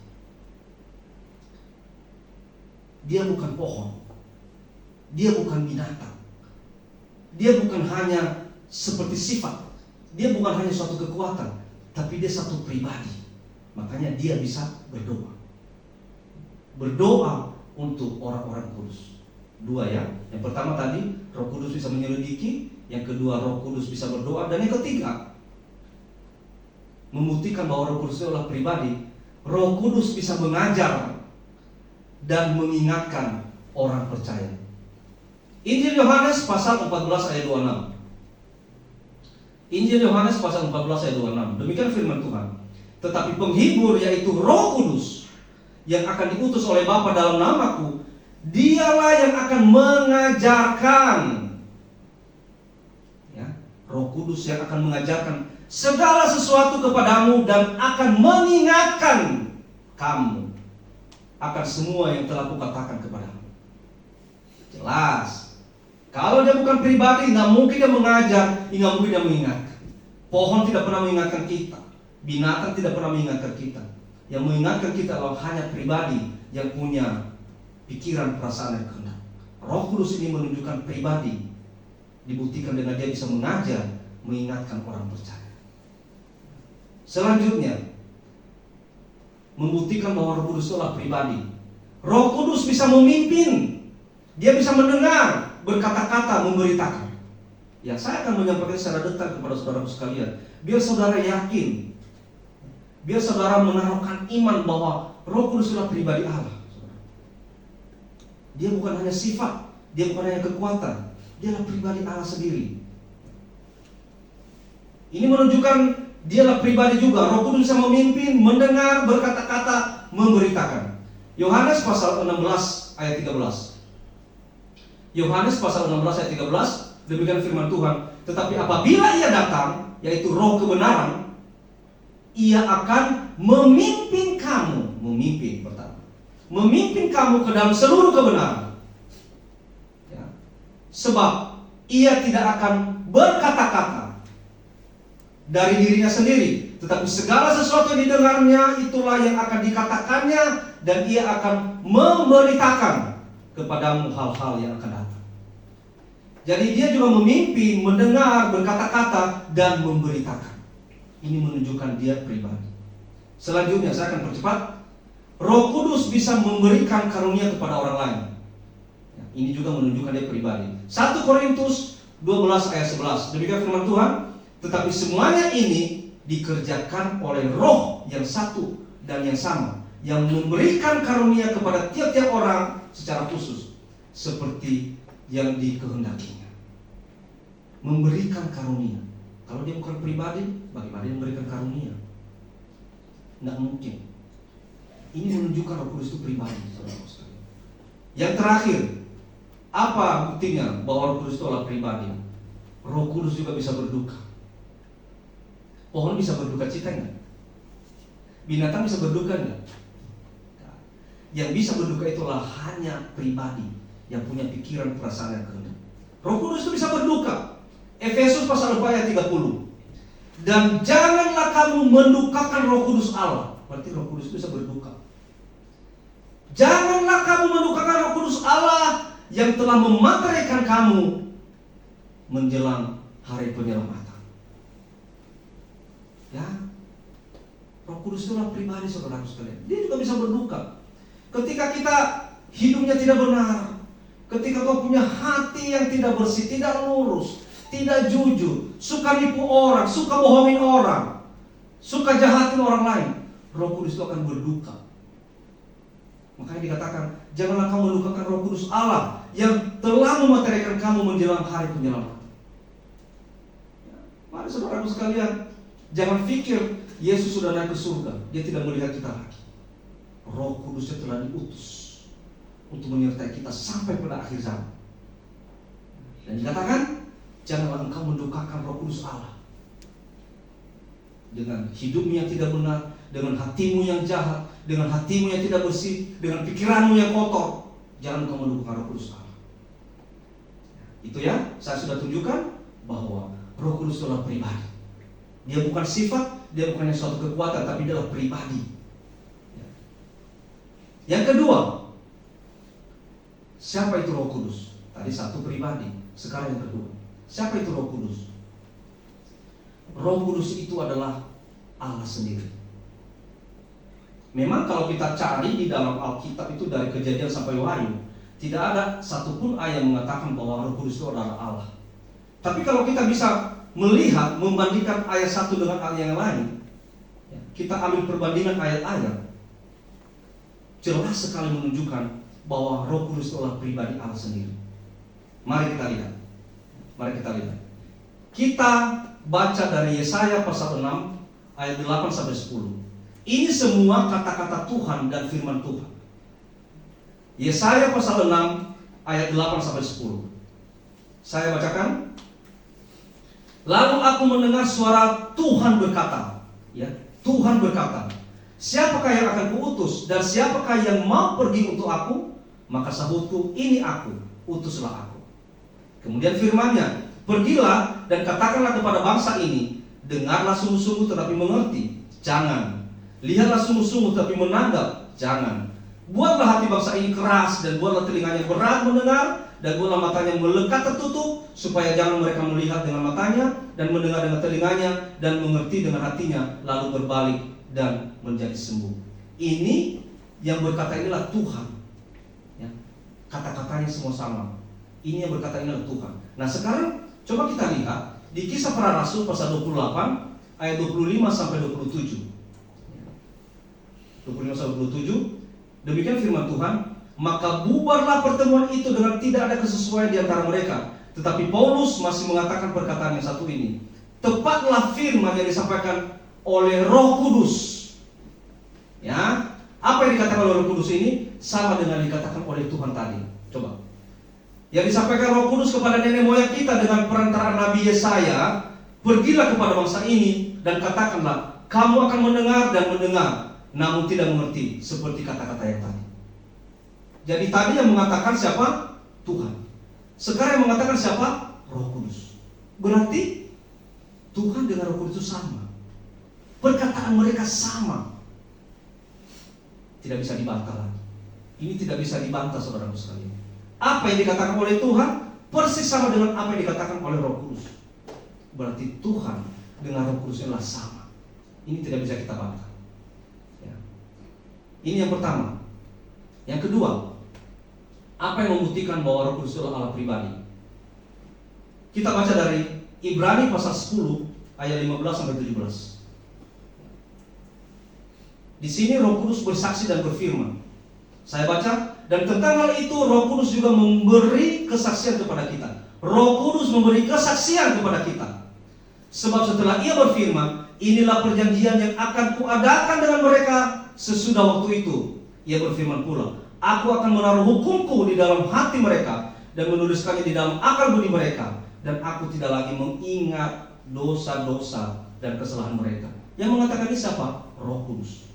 Dia bukan pohon, dia bukan binatang, dia bukan hanya seperti sifat, dia bukan hanya suatu kekuatan, tapi dia satu pribadi. Makanya dia bisa berdoa. Berdoa untuk orang-orang kudus. Dua ya. Yang pertama tadi Roh Kudus bisa menyelidiki, yang kedua Roh Kudus bisa berdoa, dan yang ketiga membuktikan bahwa Roh Kudus itu adalah pribadi. Roh Kudus bisa mengajar dan mengingatkan orang percaya. Injil Yohanes pasal 14 ayat 26. Injil Yohanes pasal 14 ayat 26. Demikian firman Tuhan. Tetapi penghibur, yaitu Roh Kudus, yang akan diutus oleh Bapa dalam namaku, dialah yang akan mengajarkan. Ya, Roh Kudus yang akan mengajarkan segala sesuatu kepadamu dan akan mengingatkan kamu akan semua yang telah kukatakan kepadamu. Jelas. Kalau dia bukan pribadi, nggak mungkin dia mengajar, nggak mungkin dia mengingatkan. Pohon tidak pernah mengingatkan kita, binatang tidak pernah mengingatkan kita. Yang mengingatkan kita adalah hanya pribadi yang punya pikiran, perasaan, dan kehendak. Roh Kudus ini menunjukkan pribadi, dibuktikan dengan dia bisa mengajar, mengingatkan orang percaya. Selanjutnya, membuktikan bahwa Roh Kudus adalah pribadi. Roh Kudus bisa memimpin. Dia bisa mendengar, berkata-kata, memberitakan. Ya, saya akan menyampaikan secara detail kepada saudara sekalian, biar saudara yakin, biar saudara menaruhkan iman bahwa Roh Kudus adalah pribadi Allah. Dia bukan hanya sifat, dia bukan hanya kekuatan, dia adalah pribadi Allah sendiri. Ini menunjukkan dialah pribadi juga. Roh Kudus bisa memimpin, mendengar, berkata-kata, memberitakan. Yohanes pasal 16 ayat 13. Yohanes pasal 16 ayat 13, demikian firman Tuhan. Tetapi apabila ia datang, yaitu Roh kebenaran, ia akan memimpin kamu. Memimpin pertama, memimpin kamu ke dalam seluruh kebenaran. Ya. Sebab ia tidak akan berkata-kata dari dirinya sendiri, tetapi segala sesuatu yang didengarnya itulah yang akan dikatakannya, dan ia akan memberitakan kepadamu hal-hal yang akan datang. Jadi dia juga memimpin, mendengar, berkata-kata, dan memberitakan. Ini menunjukkan dia pribadi. Selanjutnya saya akan percepat. Roh Kudus bisa memberikan karunia kepada orang lain. Ya, ini juga menunjukkan dia pribadi. 1 Korintus 12 ayat 11. Demikian firman Tuhan. Tetapi semuanya ini dikerjakan oleh Roh yang satu dan yang sama, yang memberikan karunia kepada tiap-tiap orang secara khusus, seperti yang dikehendakinya. Memberikan karunia. Kalau dia bukan pribadi, bagaimana dia memberikan karunia? Tidak mungkin. Ini menunjukkan Roh Kudus itu pribadi, saudara sekalian. Yang terakhir, apa buktinya bahwa Roh Kudus itu adalah pribadi? Roh Kudus juga bisa berduka. Pohon bisa berduka cita enggak? Binatang bisa berduka enggak? Yang bisa berduka itulah hanya pribadi yang punya pikiran, perasaan yang kehendak. Roh Kudus itu bisa berduka. Efesus pasal 4 ayat 30. Dan janganlah kamu mendukakan Roh Kudus Allah. Berarti Roh Kudus itu bisa berduka. Janganlah kamu mendukakan Roh Kudus Allah yang telah memateraikan kamu menjelang hari penyelamatan. Ya, Roh Kudus itu adalah pribadi, saudara sekalian. Dia juga bisa berduka. Ketika kita hidupnya tidak benar, ketika kau punya hati yang tidak bersih, tidak lurus, tidak jujur, suka nipu orang, suka bohongin orang, suka jahatin orang lain, Roh Kudus itu akan berduka. Makanya dikatakan, janganlah kamu mendukakan Roh Kudus Allah yang telah memateraikan kamu menjelang hari penyelamatan. Ya, mari saudaraku sekalian, jangan pikir Yesus sudah naik ke surga, dia tidak melihat kita lagi. Roh Kudusnya telah diutus untuk menyertai kita sampai pada akhir zaman. Dan dikatakan, janganlah engkau mendukakan Roh Kudus Allah dengan hidupmu yang tidak benar, dengan hatimu yang jahat, dengan hatimu yang tidak bersih, dengan pikiranmu yang kotor. Jangan engkau mendukakan Roh Kudus Allah. Itu ya, saya sudah tunjukkan bahwa Roh Kudus adalah pribadi. Dia bukan sifat, dia bukan suatu kekuatan, tapi dia adalah pribadi. Yang kedua, siapa itu Roh Kudus? Tadi satu pribadi, sekarang yang kedua. Siapa itu Roh Kudus? Roh Kudus itu adalah Allah sendiri. Memang kalau kita cari di dalam Alkitab itu dari Kejadian sampai Wahyu, tidak ada satupun ayat yang mengatakan bahwa Roh Kudus itu adalah Allah. Tapi kalau kita bisa melihat, membandingkan ayat satu dengan ayat yang lain, kita ambil perbandingan ayat-ayat, jelas sekali menunjukkan bahwa Roh Kudus adalah pribadi Allah sendiri. Mari kita lihat. Kita baca dari Yesaya pasal 6 ayat 8 sampai 10. Ini semua kata-kata Tuhan dan firman Tuhan. Yesaya pasal 6 ayat 8 sampai 10. Saya bacakan. Lalu aku mendengar suara Tuhan berkata, ya, Tuhan berkata, siapakah yang akan kuutus dan siapakah yang mau pergi untuk aku? Maka sahutku, ini aku, utuslah aku. Kemudian firman-Nya, pergilah dan katakanlah kepada bangsa ini, dengarlah sungguh-sungguh tetapi mengerti, jangan. Lihatlah sungguh-sungguh tetapi menanggap, jangan. Buatlah hati bangsa ini keras dan buatlah telinganya berat mendengar, dan buatlah matanya melekat tertutup, supaya jangan mereka melihat dengan matanya dan mendengar dengan telinganya dan mengerti dengan hatinya, lalu berbalik dan menjadi sembuh. Ini yang berkata inilah Tuhan. Ya. Kata-kata kata-katanya semua sama. Ini yang berkata ini adalah Tuhan. Nah sekarang coba kita lihat di Kisah Para Rasul pasal 28 ayat 25 sampai 27. 25 sampai 27. Demikian firman Tuhan, maka bubarlah pertemuan itu dengan tidak ada kesesuaian di antara mereka. Tetapi Paulus masih mengatakan perkataan yang satu ini. Tepatlah firman yang disampaikan oleh Roh Kudus. Ya, apa yang dikatakan oleh Roh Kudus ini sama dengan yang dikatakan oleh Tuhan tadi. Coba. Yang disampaikan Roh Kudus kepada nenek moyang kita dengan perantaraan Nabi Yesaya, pergilah kepada bangsa ini dan katakanlah, kamu akan mendengar dan mendengar, namun tidak mengerti, seperti kata-kata yang tadi. Jadi tadi yang mengatakan siapa? Tuhan. Sekarang yang mengatakan siapa? Roh Kudus. Berarti Tuhan dengan Roh Kudus itu sama. Perkataan mereka sama. Tidak bisa dibantah lagi. Ini tidak bisa dibantah, saudaraku sekalian. Apa yang dikatakan oleh Tuhan persis sama dengan apa yang dikatakan oleh Roh Kudus. Berarti Tuhan dengan Roh Kudus adalah sama. Ini tidak bisa kita bantah. Ya. Ini yang pertama. Yang kedua, apa yang membuktikan bahwa Roh Kudus adalah Allah pribadi? Kita baca dari Ibrani pasal 10 ayat 15 sampai 17. Di sini Roh Kudus bersaksi dan berfirman. Saya baca, dan tentang hal itu Roh Kudus juga memberi kesaksian kepada kita. Roh Kudus memberi kesaksian kepada kita. Sebab setelah ia berfirman, inilah perjanjian yang akan kuadakan dengan mereka sesudah waktu itu. Ia berfirman pula, aku akan menaruh hukumku di dalam hati mereka dan menuliskannya di dalam akal budi mereka, dan aku tidak lagi mengingat dosa-dosa dan kesalahan mereka. Yang mengatakan ini siapa? Roh Kudus.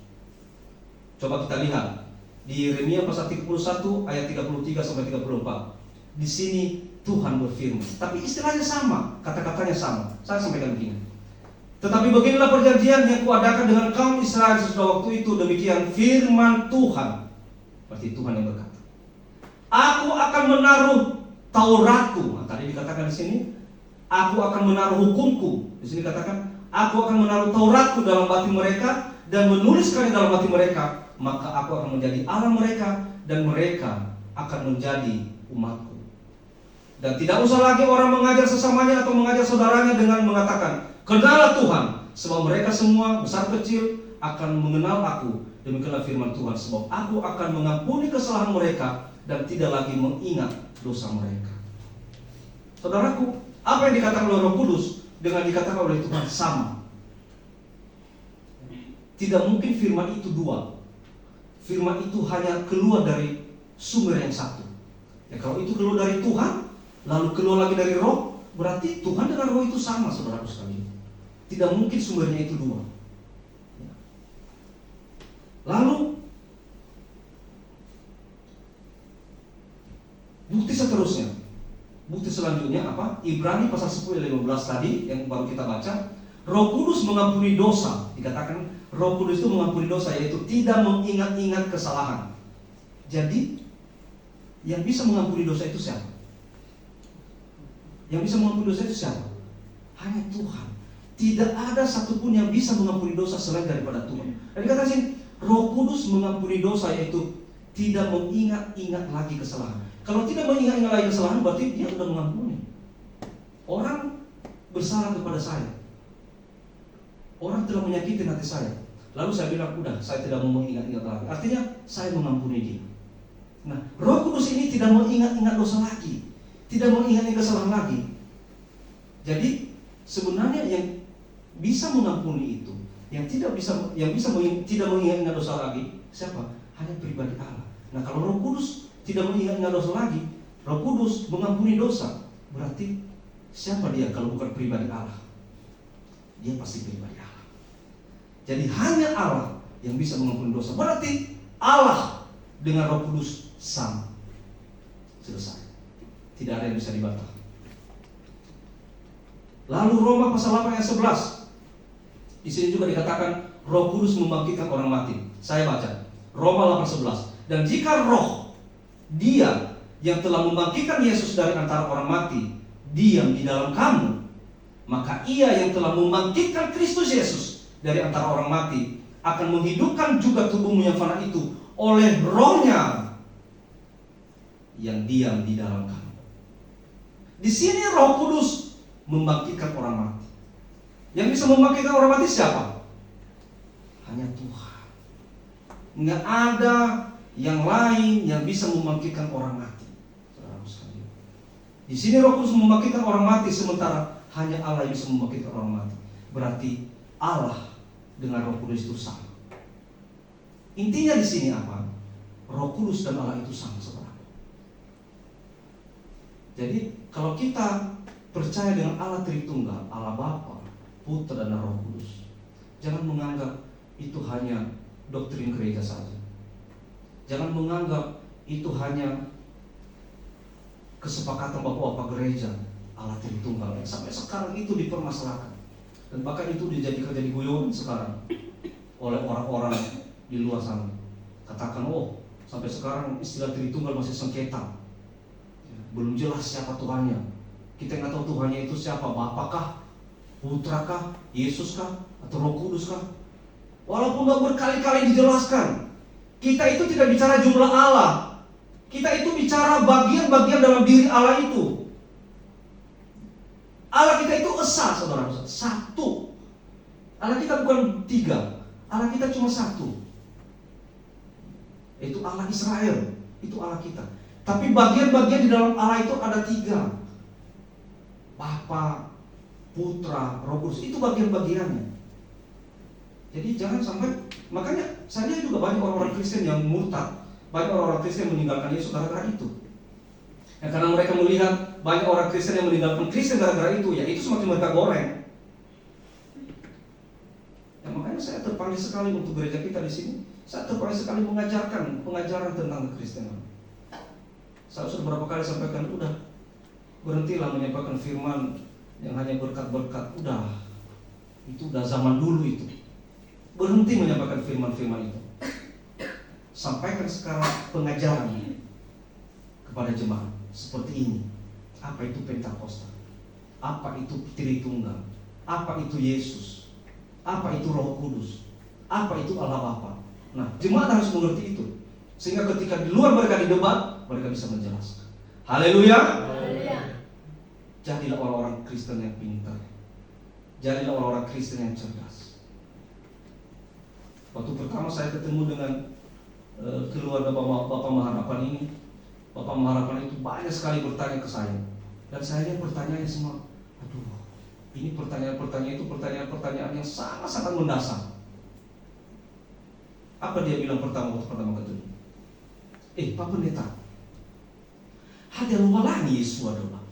Coba kita lihat di Yeremia pasal 31 ayat 33 sampai 34. Di sini Tuhan berfirman, tapi istilahnya sama, kata-katanya sama. Saya sampaikan begini. Tetapi beginilah perjanjian yang kuadakan dengan kaum Israel sesudah waktu itu, demikian firman Tuhan. Berarti Tuhan yang berkata, aku akan menaruh Tauratku. Nah, tadi dikatakan di sini, aku akan menaruh hukumku. Di sini katakan, aku akan menaruh Tauratku dalam hati mereka dan menuliskannya dalam hati mereka. Maka aku akan menjadi Allah mereka dan mereka akan menjadi umatku. Dan tidak usah lagi orang mengajar sesamanya atau mengajar saudaranya dengan mengatakan, kenallah Tuhan, sebab mereka semua besar kecil akan mengenal aku. Demikianlah firman Tuhan, sebab aku akan mengampuni kesalahan mereka dan tidak lagi mengingat dosa mereka. Saudaraku, apa yang dikatakan oleh Roh Kudus dengan dikatakan oleh Tuhan sama. Tidak mungkin firman itu dua. Firman itu hanya keluar dari sumber yang satu. Ya, kalau itu keluar dari Tuhan, lalu keluar lagi dari Roh, berarti Tuhan dengan Roh itu sama, saudaraku sekalian. Tidak mungkin sumbernya itu dua. Lalu bukti seterusnya. Bukti selanjutnya apa? Ibrani pasal 10 ayat 15 tadi yang baru kita baca. Roh Kudus mengampuni dosa. Dikatakan Roh Kudus itu mengampuni dosa, yaitu tidak mengingat-ingat kesalahan. Jadi yang bisa mengampuni dosa itu siapa? Yang bisa mengampuni dosa itu siapa? Hanya Tuhan. Tidak ada satupun yang bisa mengampuni dosa selain daripada Tuhan. Dan dikatakan sini, Roh Kudus mengampuni dosa, yaitu tidak mengingat-ingat lagi kesalahan. Kalau tidak mengingat-ingat lagi kesalahan, berarti dia sudah mengampuni. Orang bersalah kepada saya, orang telah menyakiti hati saya, lalu saya bilang, udah, saya tidak mau mengingat-ingat lagi. Artinya, saya mengampuni dia. Nah, Roh Kudus ini tidak mengingat-ingat dosa lagi, tidak mengingat-ingat kesalahan lagi. Jadi, sebenarnya yang bisa mengampuni itu, yang tidak mengingat-ingat dosa lagi, siapa? Hanya pribadi Allah. Nah, kalau Roh Kudus tidak mengingat-ingat dosa lagi, Roh Kudus mengampuni dosa, berarti siapa dia kalau bukan pribadi Allah? Dia pasti pribadi Allah. Jadi hanya Allah yang bisa mengampuni dosa. Berarti Allah dengan Roh Kudus sama. Selesai. Tidak ada yang bisa dibantah. Lalu Roma pasal 8 ayat 11. Di sini juga dikatakan Roh Kudus membangkitkan orang mati. Saya baca Roma 8:11. Dan jika Roh Dia yang telah membangkitkan Yesus dari antara orang mati diam di dalam kamu, maka Ia yang telah membangkitkan Kristus Yesus dari antara orang mati akan menghidupkan juga tubuhmu yang fana itu oleh Roh-Nya yang diam di dalam kami. Di sini Roh Kudus membangkitkan orang mati. Yang bisa membangkitkan orang mati siapa? Hanya Tuhan. Nggak ada yang lain yang bisa membangkitkan orang mati. Di sini Roh Kudus membangkitkan orang mati, sementara hanya Allah yang bisa membangkitkan orang mati. Berarti Allah dengan Roh Kudus itu sama. Intinya di sini apa? Roh Kudus dan Allah itu sama sebenarnya. Jadi kalau kita percaya dengan Allah Tritunggal, Allah Bapa, Putra dan Roh Kudus, jangan menganggap itu hanya doktrin gereja saja. Jangan menganggap itu hanya kesepakatan bapak-bapak gereja Allah Tritunggal. Sampai sekarang itu dipermasalahkan, dan bahkan itu dijadikan jadi guyon sekarang oleh orang-orang di luar sana. Katakan, oh sampai sekarang istilah Tritunggal masih sengketa, belum jelas siapa Tuhannya. Kita nggak tahu Tuhannya itu siapa, Bapa kah, Putra kah, Yesus kah, atau Roh Kudus kah. Walaupun udah berkali-kali dijelaskan, kita itu tidak bicara jumlah Allah, kita itu bicara bagian-bagian dalam diri Allah itu. Allah kita itu esa, saudara, satu. Allah kita bukan tiga, Allah kita cuma satu. Itu Allah Israel, itu Allah kita. Tapi bagian-bagian di dalam Allah itu ada tiga: Bapa, Putra, Roh Kudus. Itu bagian-bagiannya. Jadi jangan sampai, makanya saya lihat juga banyak orang-orang Kristen yang murtad, banyak orang-orang Kristen yang meninggalkan Yesus gara-gara itu. Ya, karena mereka melihat banyak orang Kristen yang meninggalkan Kristen gara-gara itu, ya itu semakin mereka goreng. Ya, makanya saya terpanggil sekali untuk gereja kita di sini. Saya terpanggil sekali mengajarkan pengajaran tentang kekristenan. Saya sudah beberapa kali sampaikan, udah berhentilah menyampaikan firman yang hanya berkat-berkat. Udah, itu udah zaman dulu itu. Berhenti menyampaikan firman-firman itu. Sampaikan sekarang pengajaran kepada jemaat seperti ini. Apa itu Pentakosta? Apa itu Tritunggal? Apa itu Yesus? Apa itu Roh Kudus? Apa itu Allah Bapa? Nah, jemaat harus mengerti itu, sehingga ketika di luar mereka didebat, mereka bisa menjelaskan. Haleluya. Jadilah orang-orang Kristen yang pintar. Jadilah orang-orang Kristen yang cerdas. Waktu pertama saya ketemu dengan keluarga Bapak Maharapan ini, Bapak Maharapan itu banyak sekali bertanya ke saya. Dan saya lihat pertanyaannya semua, aduh, ini pertanyaan-pertanyaan itu pertanyaan-pertanyaan yang sangat-sangat mendasar. Apa dia bilang pertama ketemu? Pak Pendeta, ada lualangi Yesus adalah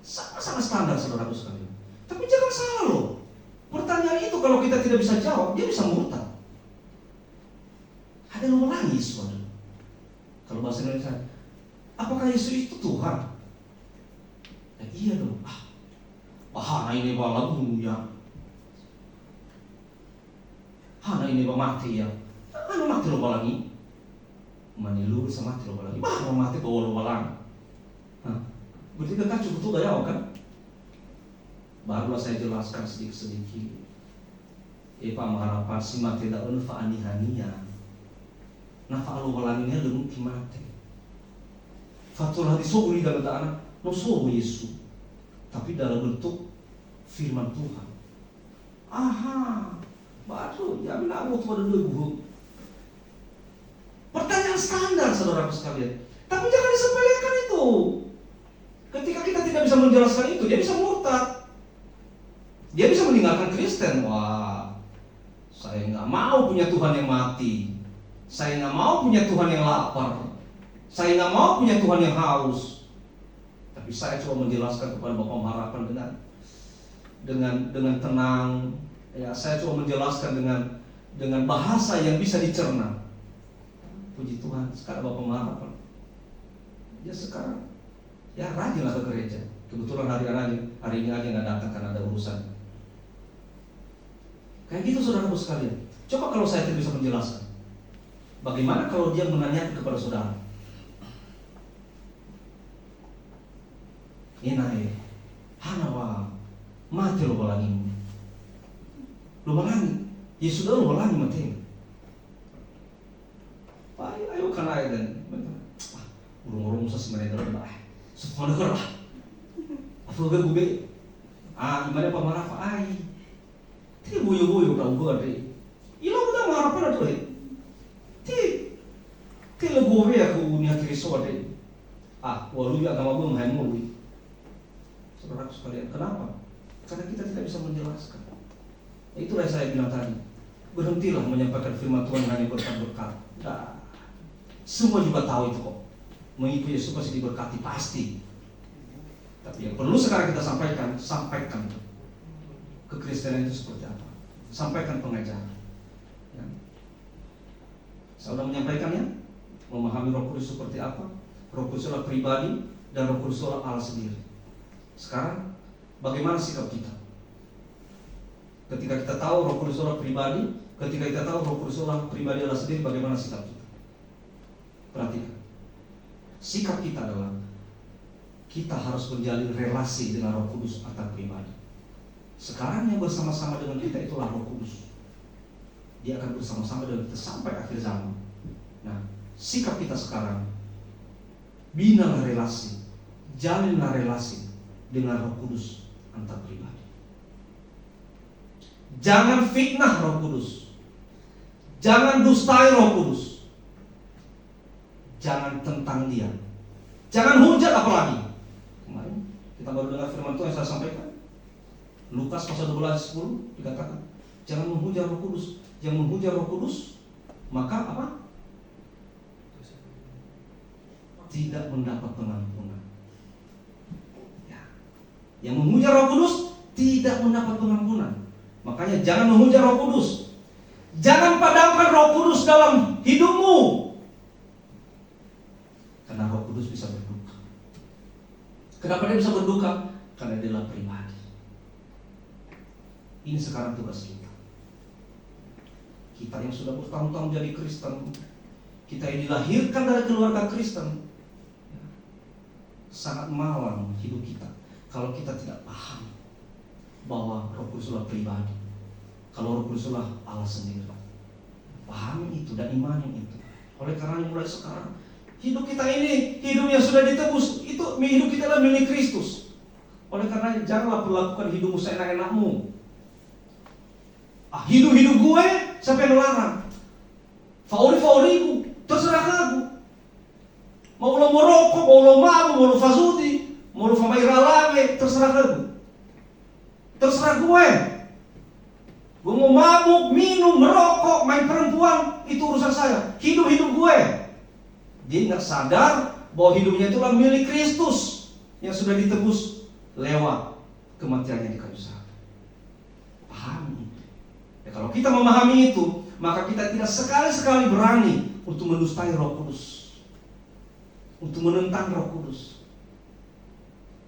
sangat-sangat standar, saudaraku sekalian. Tapi jangan salah loh, pertanyaan itu kalau kita tidak bisa jawab, dia bisa murtad. Ada lualangi Yesus adalah. Kalau bahasa Indonesia, apakah Yesus itu Tuhan? Ya, iya dong. Bahana ini lagu ya. Hana ini mati ya. Anu mati lo balangi. Manilu sama mati lo balangi. Bah mati bawa lo balang. Berarti kan cukup gaya kan? Barulah saya jelaskan sedikit-sedikit. Pak Maharapan si mati tidak unfa anihania. Nafa lo balanginya dengan mati. Fatulah disoguli dalam anak no sobo Yesus. Tapi dalam bentuk firman Tuhan. Baru ya bilang pada dulu. Pertanyaan standar, saudaraku sekalian. Tapi jangan disepelekan itu. Ketika kita tidak bisa menjelaskan itu, dia bisa murtad. Dia bisa meninggalkan Kristen. Wah, saya nggak mau punya Tuhan yang mati. Saya nggak mau punya Tuhan yang lapar. Saya nggak mau punya Tuhan yang haus. Tapi saya coba menjelaskan kepada Bapak Maharapan dengan tenang. Ya, saya coba menjelaskan dengan bahasa yang bisa dicerna. Puji Tuhan, sekarang Bapak Maharapan, dia sekarang ya rajinlah ke gereja. Kebetulan hari ini aja nggak datang karena ada urusan. Kayak gitu, saudaraku sekalian. Coba kalau saya tidak bisa menjelaskan, bagaimana kalau dia menanyakan kepada saudara? Ini hanawa mati lo balangi. Lo balangi, Yesus sudah lo balangi mati. Ayo kan ayo dan urung-urung sa sebenarnya dalam bah. Semua dengar lah. Apa gue? Gimana pamarah pa ay. Ti buyo-buyo na ugo ade. Ilo ko na marap na to eh. Ti lego ya ko ni Kristo ade. Walu ya agama gue mahal mulu. Saudara sekalian, kenapa? Karena kita tidak bisa menjelaskan. Itulah yang saya bilang tadi. Berhentilah menyampaikan firman Tuhan hanya berkat-berkat. Nah, semua juga tahu itu kok. Mengikuti Yesus pasti diberkati, pasti. Tapi yang perlu sekarang kita sampaikan kekristenan itu seperti apa. Sampaikan pengajaran. Ya. Saya sudah menyampaikannya, memahami Roh Kudus seperti apa. Roh Kudus adalah pribadi dan Roh Kudus adalah Allah sendiri. Sekarang, bagaimana sikap kita? Ketika kita tahu Roh Kudus adalah pribadi, ketika kita tahu Roh Kudus adalah pribadi Allah sendiri, bagaimana sikap kita? Perhatikan. Sikap kita adalah kita harus menjalin relasi dengan Roh Kudus antar pribadi. Sekarang yang bersama-sama dengan kita itulah Roh Kudus. Dia akan bersama-sama dengan kita sampai akhir zaman. Nah, sikap kita sekarang, binalah relasi, jalinlah relasi dengan Roh Kudus antar pribadi. Jangan fitnah Roh Kudus. Jangan dustai Roh Kudus. Jangan tentang dia. Jangan hujat apalagi. Kemarin kita baru dengar firman Tuhan yang saya sampaikan. Lukas pasal 12:10 dikatakan, jangan menghujat Roh Kudus. Yang menghujat Roh Kudus, maka apa? Tidak mendapat pengampunan. Ya. Yang menghujat Roh Kudus tidak mendapat pengampunan. Makanya jangan menghujat Roh Kudus. Jangan padamkan Roh Kudus dalam hidupmu. Karena Roh Kudus bisa berduka. Kenapa dia bisa berduka? Karena dia adalah pribadi. Ini sekarang tugas kita. Kita yang sudah bertahun-tahun jadi Kristen, kita yang dilahirkan dari keluarga Kristen, sangat malang hidup kita kalau kita tidak paham bahwa Roh Kudus adalah pribadi. Kalau Roh Kudus adalah Allah sendiri. Pahami itu dan imani itu. Oleh karena mulai sekarang hidup kita ini, hidup yang sudah ditebus, itu hidup kita adalah milik Kristus. Oleh karena janganlah perlakukan hidupmu seenak-enakmu. Hidup gue, siapa yang melarang? Fauri-fauriku, terserah aku. Mau lo merokok, mau lo mabuk, mau lo fasuti, mau lo famairalame, terserah aku. Terserah gue. Gue mau mabuk, minum, merokok, main perempuan, itu urusan saya. Hidup gue. Dia nggak sadar bahwa hidupnya itulah milik Kristus yang sudah ditebus lewat kematiannya di kayu salib. Pahami. Ya, kalau kita memahami itu, maka kita tidak sekali-sekali berani untuk mendustai Roh Kudus, untuk menentang Roh Kudus,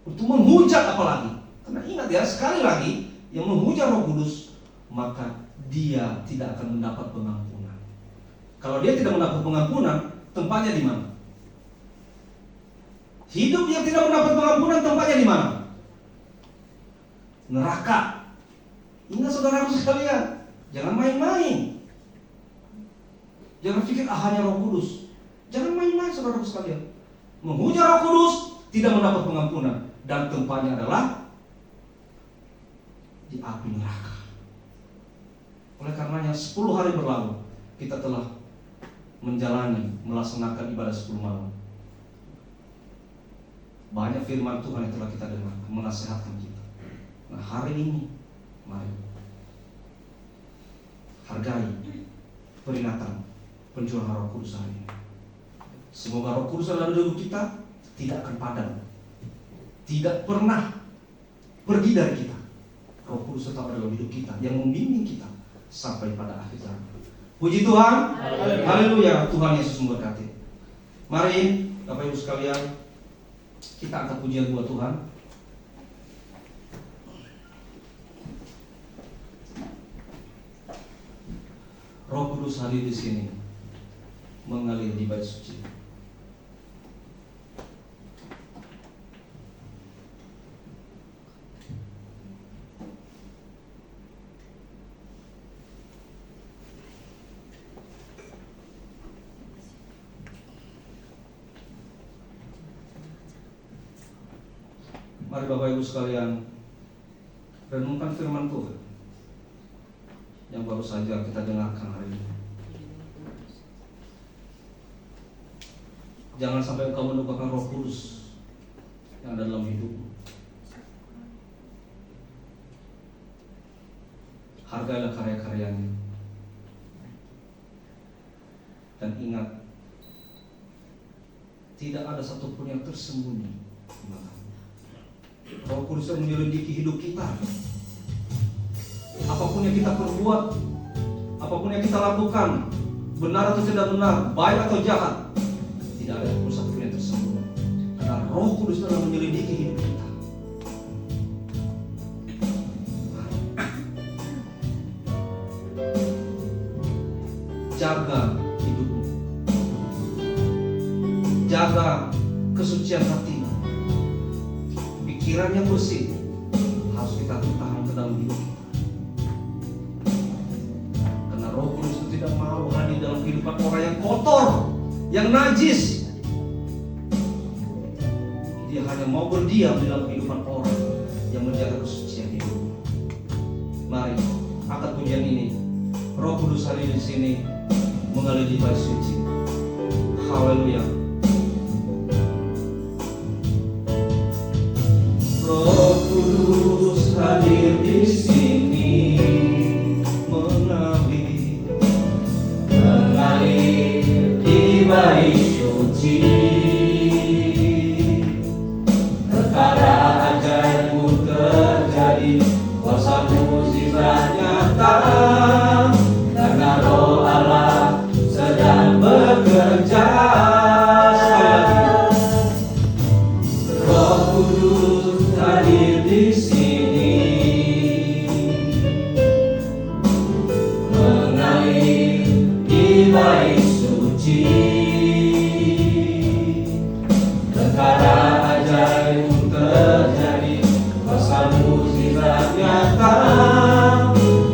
untuk menghujat apalagi. Karena ingat ya, sekali lagi yang menghujat Roh Kudus, maka dia tidak akan mendapat pengampunan. Kalau dia tidak mendapat pengampunan, tempatnya di mana? Hidup yang tidak mendapat pengampunan, tempatnya di mana? Neraka. Ingat saudara sekalian, jangan main-main. Jangan pikir hanya Roh Kudus. Jangan main-main saudara sekalian. Menghujat Roh Kudus tidak mendapat pengampunan, dan tempatnya adalah di api neraka. Oleh karenanya 10 hari berlalu kita telah melaksanakan ibadah 10 malam. Banyak firman Tuhan yang telah kita dengar, menasihatkan kita. Nah, hari ini mari hargai peringatan pencurahan Roh Kudus hari ini. Semoga Roh Kudus dalam hidup kita tidak akan padam, tidak pernah pergi dari kita. Roh Kudus tetap ada dalam hidup kita, yang membimbing kita sampai pada akhir zaman. Puji Tuhan, haleluya. Tuhan Yesus memberkati. Mari Bapak Ibu sekalian, kita angkat pujian buat Tuhan. Roh Kudus hadir di sini, mengalir di bait suci. Mari Bapak Ibu sekalian, renungkan firman Tuhan yang baru saja kita dengarkan hari ini. Jangan sampai engkau melupakan Roh Kudus yang ada dalam hidupmu. Hargailah karya-karyanya. Dan ingat, tidak ada satupun yang tersembunyi di matamu. Roh Kudus yang menyelidiki hidup kita. Apapun yang kita perbuat, apapun yang kita lakukan, benar atau tidak benar, baik atau jahat, tidak ada pun satupun yang tersembunyi. Karena Roh Kudus telah menyelidiki hidup kita. Jaga hidupmu, jaga kesucian hatimu. Pikiran yang bersih harus kita tahan ke dalam hidup kita. Karena Roh Kudus itu tidak mau hadir dalam kehidupan orang yang kotor, yang najis. Dia hanya mau berdiam di dalam kehidupan orang yang menjaga kesucian hidup. Mari angkat pujian ini. Roh Kudus hadir di sini mengalir di bait suci. Haleluya. Roh Kudus hadir di sini mengalir di bait suci. Perkara ajaib pun terjadi, kuasa mukjizat nyata. Karena Roh Allah sedang bekerja. Sekali lagi, Roh Kudus hadir di sini mengalir di bait suci. Perkara ajaib pun terjadi, kuasa mukjizat nyata.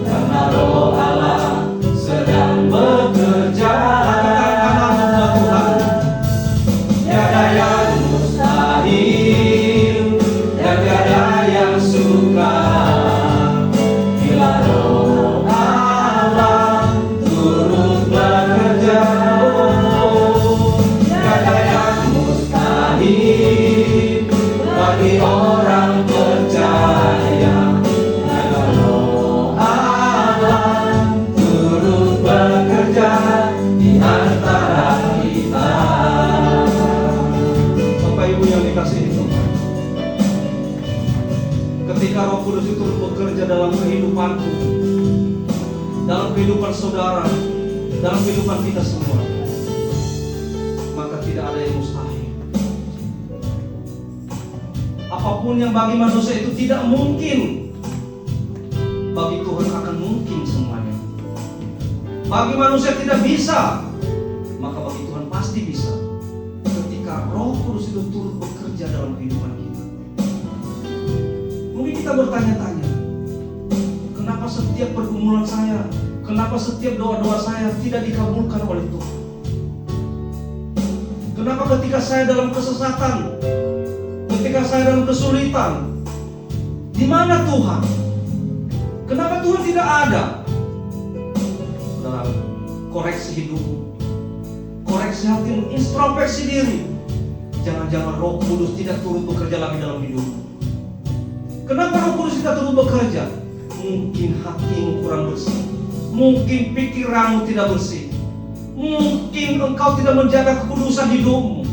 Karena Roh Allah sedang bekerja. Tiada yang mustahil dan tiada yang sukar bila Roh Allah turut bekerja. Tiada yang mustahil bagi orang percaya. Bila Roh Allah turut bekerja di antara kita. Bapak Ibu yang dikasihi Tuhan, ketika Roh Kudus itu bekerja dalam kehidupanku, dalam kehidupan saudara, dalam kehidupan kita semua, maka tidak ada yang mustahil. Apapun yang bagi manusia itu tidak mungkin, bagi Tuhan akan mungkin semuanya. Bagi manusia tidak bisa, maka bagi Tuhan pasti bisa. Ketika Roh Kudus itu turut bekerja dalam kehidupan kita. Mungkin kita bertanya-tanya, kenapa setiap pergumulan saya, kenapa setiap doa-doa saya tidak dikabulkan oleh Tuhan? Kenapa ketika saya dalam kesesatan, ketika saya dalam kesulitan, di mana Tuhan? Kenapa Tuhan tidak ada? Dalam koreksi hidupmu, koreksi hatimu, introspeksi diri. Jangan-jangan Roh Kudus tidak turut bekerja lagi dalam hidupmu. Kenapa Roh Kudus tidak turut bekerja? Mungkin hatimu kurang bersih, mungkin pikiranmu tidak bersih, mungkin engkau tidak menjaga kekudusan hidupmu,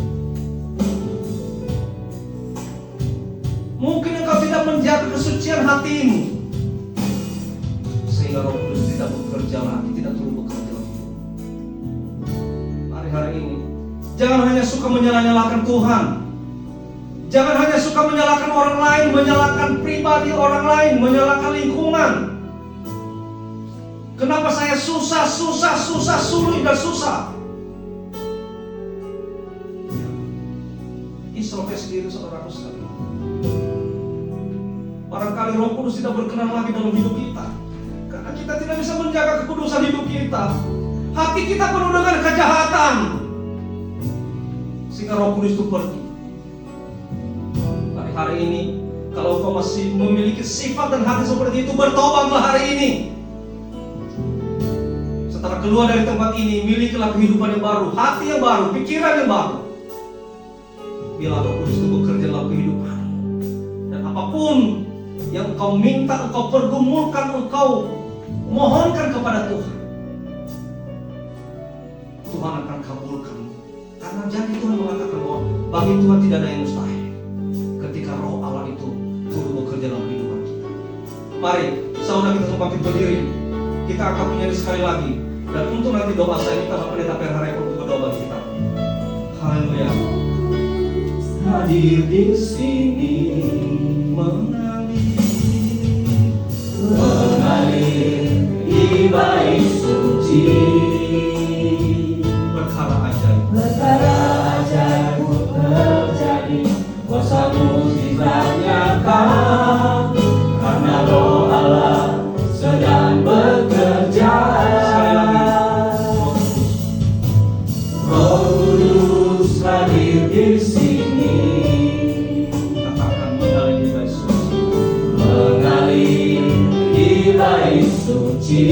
mungkin engkau tidak menjaga kesucian hatimu, sehingga Roh Kudus tidak bekerja lagi, tidak turut bekerja lagi. Mari hari ini, jangan hanya suka menyalahkan Tuhan. Jangan hanya suka menyalahkan orang lain, menyalahkan pribadi orang lain, menyalahkan lingkungan. Kenapa saya susah, sulit dan susah? Introspeksi diri saudaraku sekalian. Barangkali Roh Kudus tidak berkenan lagi dalam hidup kita, karena kita tidak bisa menjaga kekudusan hidup kita. Hati kita penuh dengan kejahatan, sehingga Roh Kudus itu pergi. Hari ini Kalau engkau masih memiliki sifat dan hati seperti itu, bertobatlah hari ini. Setelah keluar dari tempat ini, milikilah kehidupan yang baru, hati yang baru, pikiran yang baru. Biarlah Roh Kudus itu bekerja dalam kehidupanmu. Dan apapun yang engkau minta, engkau pergumulkan, engkau mohonkan kepada Tuhan, Tuhan akan kabulkan. Karena janji Tuhan mengatakan bahwa bagi Tuhan tidak ada yang mustahil. Ketika Roh Allah itu turut bekerja dalam kehidupan kita. Mari, saudara kita sempat berdiri. Kita akan menyanyi sekali lagi. Dan untuk nanti doa saya minta Bapak Pendeta PRH untuk berdoa bagi kita. Haleluya. Hadir di sini mengalir di bait suci, perkara ajaib terjadi, kuasa mukjizat nyata, karena Roh Allah sedang bekerja. Roh Kudus hadir di sini, katakan mengalir di bait suci,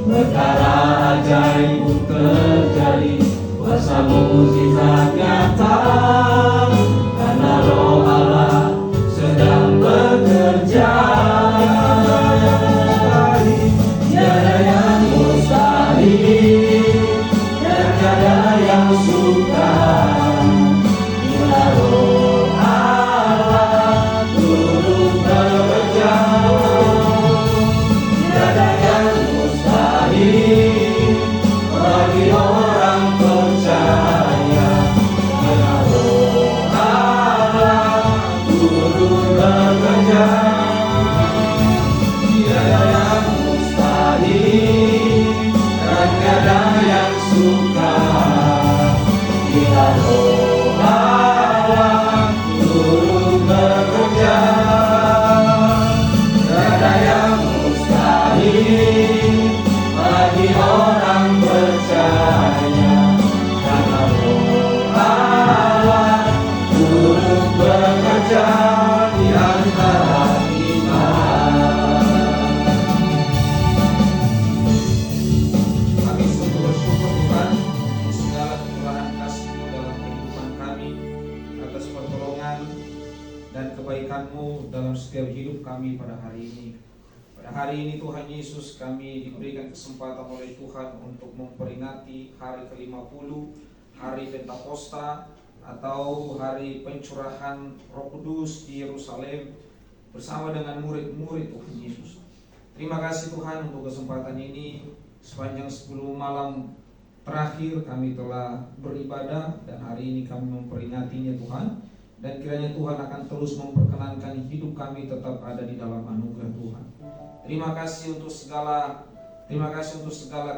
perkara ajaib terjadi, kuasa mukjizat nyata, karena Roh Allah sedang bekerja. Tiada yang mustahil, tiada yang sukar, bila Roh Allah turut bekerja. Tiada yang mustahil bagi orang percaya, bila Roh Allah turut bekerja. Tiada yang mustahil dan tiada yang sukar, bila Roh Allah turut bekerja. Tiada yang mustahil bagi orang percaya, karena Roh Allah turut bekerja di antara kita. Kami sungguh bersyukur Tuhan untuk segala kemurahan kasih-Mu dalam kehidupan kami, atas pertolongan dan kebaikan-Mu dalam setiap hidup kami pada hari ini. Pada hari ini Tuhan Yesus, kami diberikan kesempatan oleh Tuhan untuk memperingati hari ke-50, hari Pentakosta atau hari pencurahan Roh Kudus di Yerusalem bersama dengan murid-murid Tuhan Yesus. Terima kasih Tuhan untuk kesempatan ini. Sepanjang 10 malam terakhir kami telah beribadah dan hari ini kami memperingatinya Tuhan. Dan kiranya Tuhan akan terus memperkenankan hidup kami tetap ada di dalam anugerah Tuhan. Terima kasih untuk segala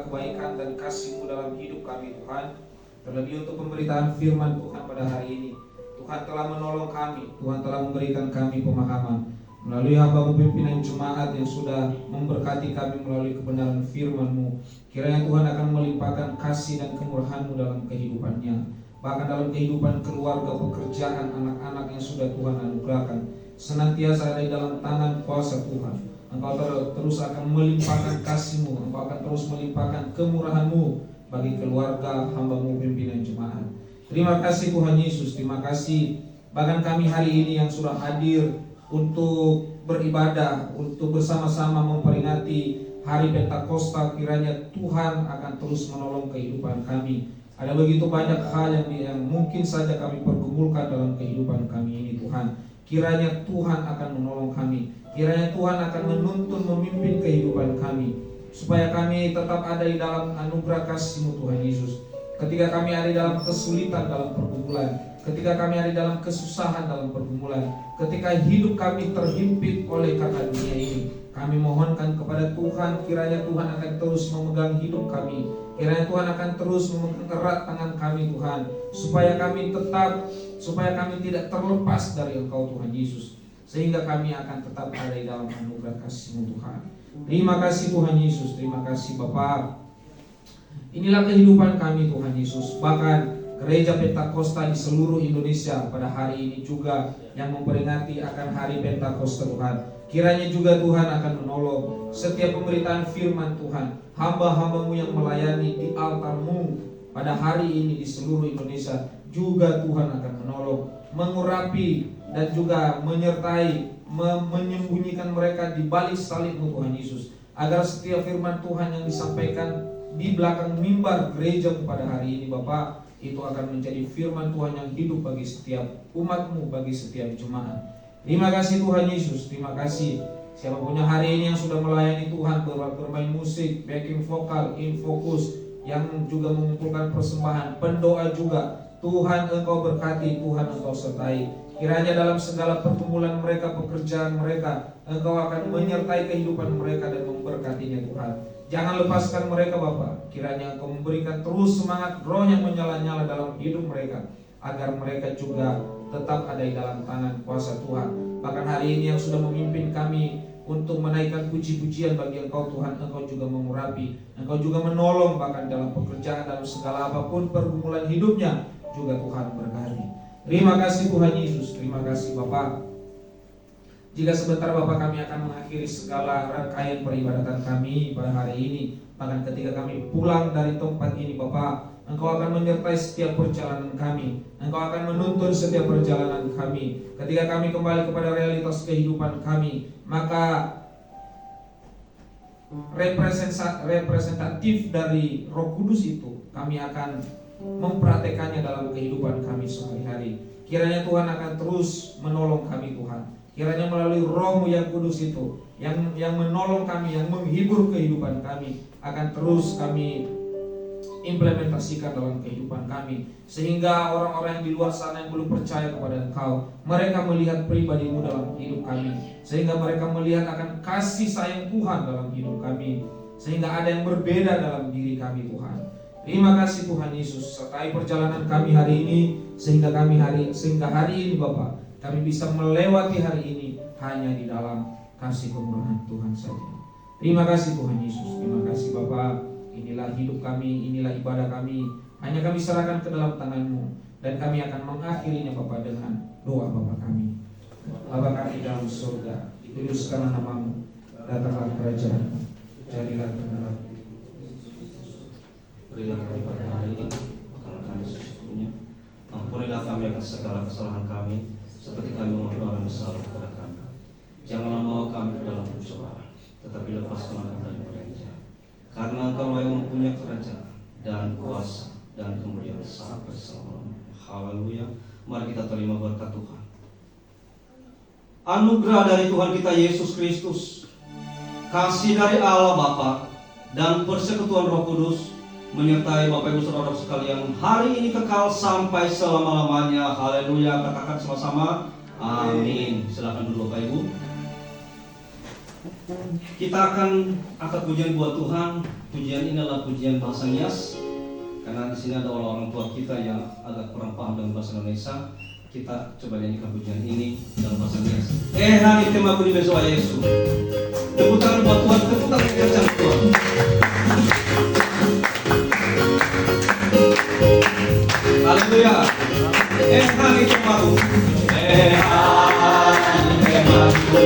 kebaikan dan kasih-Mu dalam hidup kami Tuhan. Terlebih untuk pemberitaan firman Tuhan pada hari ini. Tuhan telah menolong kami, Tuhan telah memberikan kami pemahaman melalui hamba-Mu pimpinan jemaat yang sudah memberkati kami melalui kebenaran firman-Mu. Kiranya Tuhan akan melimpahkan kasih dan kemurahan-Mu dalam kehidupannya, bahkan dalam kehidupan keluarga, pekerjaan, anak-anak yang sudah Tuhan anugerahkan, senantiasa ada di dalam tangan kuasa Tuhan. Engkau terus akan melimpahkan kasih-Mu, Engkau akan terus melimpahkan kemurahan-Mu bagi keluarga hamba-Mu pimpinan jemaat. Terima kasih Tuhan Yesus, terima kasih bahkan kami hari ini yang sudah hadir untuk beribadah, untuk bersama-sama memperingati hari Pentakosta. Kiranya Tuhan akan terus menolong kehidupan kami. Ada begitu banyak hal yang mungkin saja kami pergumulkan dalam kehidupan kami ini Tuhan. Kiranya Tuhan akan menolong kami. Kiranya Tuhan akan menuntun, memimpin kehidupan kami, supaya kami tetap ada di dalam anugerah kasih-Mu Tuhan Yesus. Ketika kami ada di dalam kesulitan dalam pergumulan, ketika kami ada di dalam kesusahan dalam pergumulan, ketika hidup kami terhimpit oleh karena dunia ini, kami mohonkan kepada Tuhan, kiranya Tuhan akan terus memegang hidup kami. Kiranya Tuhan akan terus memegang erat tangan kami Tuhan, supaya kami tidak terlepas dari Engkau Tuhan Yesus, sehingga kami akan tetap ada di dalam anugerah kasih-Mu Tuhan. Terima kasih Tuhan Yesus, terima kasih Bapa. Inilah kehidupan kami Tuhan Yesus. Bahkan gereja Pentakosta di seluruh Indonesia pada hari ini juga yang memperingati akan hari Pentakosta Tuhan. Kiranya juga Tuhan akan menolong setiap pemberitaan firman Tuhan, hamba-hambamu yang melayani di altar-Mu pada hari ini di seluruh Indonesia, juga Tuhan akan menolong, mengurapi dan juga menyertai, menyembunyikan mereka di balik salib-Mu Tuhan Yesus, agar setiap firman Tuhan yang disampaikan di belakang mimbar gereja pada hari ini Bapak, itu akan menjadi firman Tuhan yang hidup bagi setiap umat-Mu, bagi setiap jemaat. Terima kasih Tuhan Yesus, terima kasih. Siapapun yang hari ini yang sudah melayani Tuhan, bermain musik, backing vokal, infocus, yang juga mengumpulkan persembahan, pendoa juga, Tuhan Engkau berkati, Tuhan Engkau sertai. Kiranya dalam segala pergumulan mereka, pekerjaan mereka, Engkau akan menyertai kehidupan mereka dan memberkatinya Tuhan. Jangan lepaskan mereka Bapa. Kiranya Engkau memberikan terus semangat roh yang menyala-nyala dalam hidup mereka, agar mereka juga tetap ada di dalam tangan kuasa Tuhan. Bahkan hari ini yang sudah memimpin kami untuk menaikkan puji-pujian bagi Engkau Tuhan, Engkau juga mengurapi, Engkau juga menolong, bahkan dalam pekerjaan, dalam segala apapun pergumulan hidupnya, juga Tuhan berkati. Terima kasih Tuhan Yesus, terima kasih Bapak. Jika sebentar Bapak kami akan mengakhiri segala rangkaian peribadatan kami pada hari ini, bahkan ketika kami pulang dari tempat ini Bapak, Engkau akan menyertai setiap perjalanan kami, Engkau akan menuntun setiap perjalanan kami. Ketika kami kembali kepada realitas kehidupan kami, maka representatif dari Roh Kudus itu kami akan mempraktekannya dalam kehidupan kami sehari-hari. Kiranya Tuhan akan terus menolong kami Tuhan. Kiranya melalui Roh-Mu yang kudus itu, yang menolong kami, yang menghibur kehidupan kami, akan terus kami implementasikan dalam kehidupan kami, sehingga orang-orang yang di luar sana yang belum percaya kepada Engkau, mereka melihat pribadi-Mu dalam hidup kami, sehingga mereka melihat akan kasih sayang Tuhan dalam hidup kami, sehingga ada yang berbeda dalam diri kami Tuhan. Terima kasih Tuhan Yesus, sertai perjalanan kami hari ini, sehingga hari ini Bapa, kami bisa melewati hari ini hanya di dalam kasih kemurahan Tuhan saja. Terima kasih Tuhan Yesus, terima kasih Bapa. Inilah hidup kami, inilah ibadah kami, hanya kami serahkan ke dalam tangan-Mu, dan kami akan mengakhirinya Bapa dengan doa Bapa kami. Bapa kami dalam surga, dikuduskanlah nama-Mu, datanglah kerajaan-Mu, jadilah kehendak-Mu. Berilah kami pada hari ini makanan kami secukupnya. Ampunilah kami akan segala kesalahan kami, seperti kami mengampuni orang yang bersalah kepada kami. Janganlah membawa kami ke dalam pencobaan, tetapi lepaskanlah kami dari yang jahat. Karena Engkau yang mempunyai kerajaan dan kuasa dan kemuliaan sampai selama-lamanya. Haleluya. Mari kita terima berkat Tuhan. Anugerah dari Tuhan kita Yesus Kristus, kasih dari Allah Bapa, dan persekutuan Roh Kudus menyertai Bapak Ibu Saudara sekalian hari ini kekal sampai selama-lamanya. Haleluya. Katakan sama-sama amin. Silakan dulu Bapak Ibu. Kita akan angkat pujian buat Tuhan. Pujian ini adalah pujian bahasa Nias, karena di sini ada orang-orang tua kita yang agak kurang paham dengan bahasa Indonesia. Kita coba nyanyikan pujian ini dalam bahasa Nias. Hari tema di besok Yesus. Tepuk tangan buat Tuhan, tepuk tangan kencang Tuhan. Haleluya. Hari temaku. Hari temaku.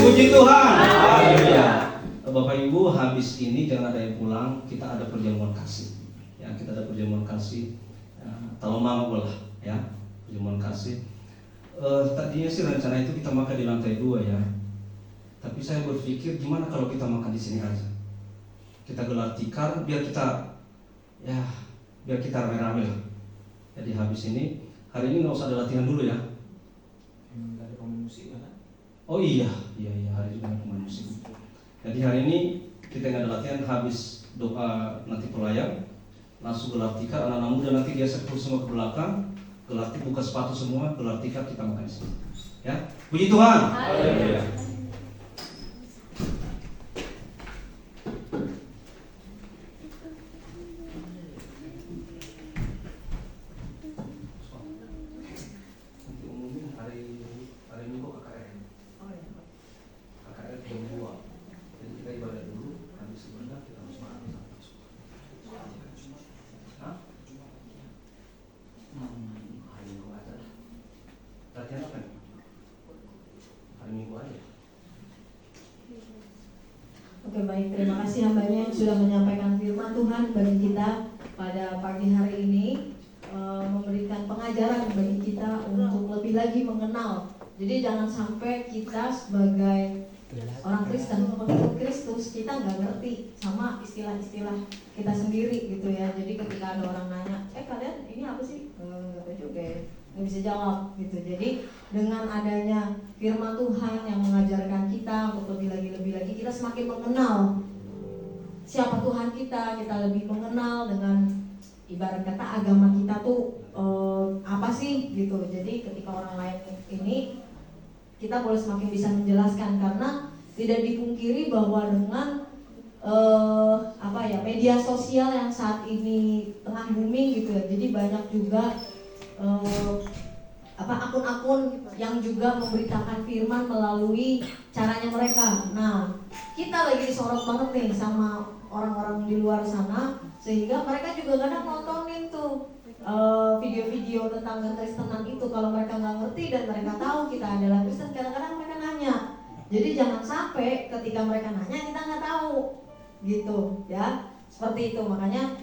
Puji Tuhan. Bapak Ibu, habis ini jangan ada yang pulang. Kita ada perjamuan kasih. Ya, kita ada perjamuan kasih. Ya, tolong mama bola. ya, perjamuan kasih. Tadinya sih rencana itu kita makan di lantai 2 ya. Tapi saya berpikir gimana kalau kita makan di sini aja. Kita gelar tikar biar kita rame-rame lah. Jadi habis ini, hari ini nggak usah ada latihan dulu ya. Nggak ada pemain musik kan? Oh iya, hari ini ada pemain musik. Jadi hari ini kita nggak ada latihan, habis doa nanti pelayang, langsung gelar tikar, anak-anak muda nanti geser semua ke belakang, gelar tikar, buka sepatu semua, gelar tikar, kita makan di sini. Ya, puji Tuhan. Haleluya. Nanti umumin hari Minggu KKR. KKR jam 2. Jadi kita ibadah dulu, habis ibadah kita harus makan. Hah? Hari Minggu aja lah. Latihan apa nih? Hari Minggu aja. Oke baik, terima kasih hambanya yang sudah menyampaikan firman Tuhan bagi kita pada pagi hari ini, memberikan pengajaran bagi kita untuk lebih lagi mengenal. Jadi jangan sampai kita sebagai orang Kristen, pengikut Kristus, kita nggak ngerti sama istilah-istilah kita sendiri gitu ya. Jadi ketika ada orang nanya, kalian ini apa sih? Nggak tahu juga ya, nggak bisa jawab gitu. Jadi dengan adanya firman Tuhan yang mengajarkan kita untuk lebih lagi kita semakin mengenal siapa Tuhan kita lebih mengenal dengan ibarat kata agama kita tuh apa sih gitu. Jadi ketika orang lain ini kita boleh semakin bisa menjelaskan, karena tidak dipungkiri bahwa dengan media sosial yang saat ini tengah booming gitu ya. Jadi banyak juga akun-akun yang juga memberitakan firman melalui caranya mereka. Nah, kita lagi disorot banget nih sama orang-orang di luar sana, sehingga mereka juga kadang nontonin tuh video-video tentang kekristenan itu. Kalau mereka nggak ngerti dan mereka tahu kita adalah Kristen, kadang-kadang mereka nanya. Jadi jangan sampai ketika mereka nanya kita nggak tahu, gitu ya. Seperti itu. Makanya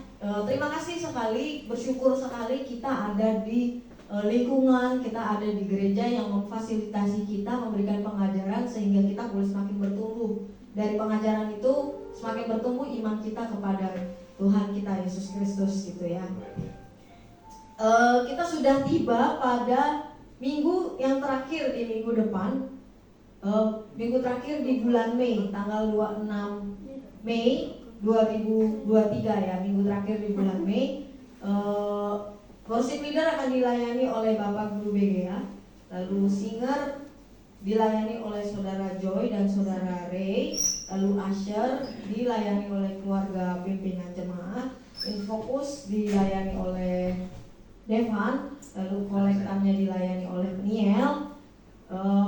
terima kasih sekali, bersyukur sekali kita ada di lingkungan, kita ada di gereja yang memfasilitasi kita, memberikan pengajaran sehingga kita boleh semakin bertumbuh. Dari pengajaran itu semakin bertumbuh iman kita kepada Tuhan kita Yesus Kristus gitu ya. Kita sudah tiba pada minggu yang terakhir di minggu depan, minggu terakhir di bulan Mei, tanggal 26 Mei 2023 ya, minggu terakhir di bulan Mei. Worship leader akan dilayani oleh Bapak Guru BGA, lalu singer dilayani oleh Saudara Joy dan Saudara Ray, lalu usher dilayani oleh keluarga pimpinan jemaat, Infokus dilayani oleh Devan, lalu kolektannya dilayani oleh Niel,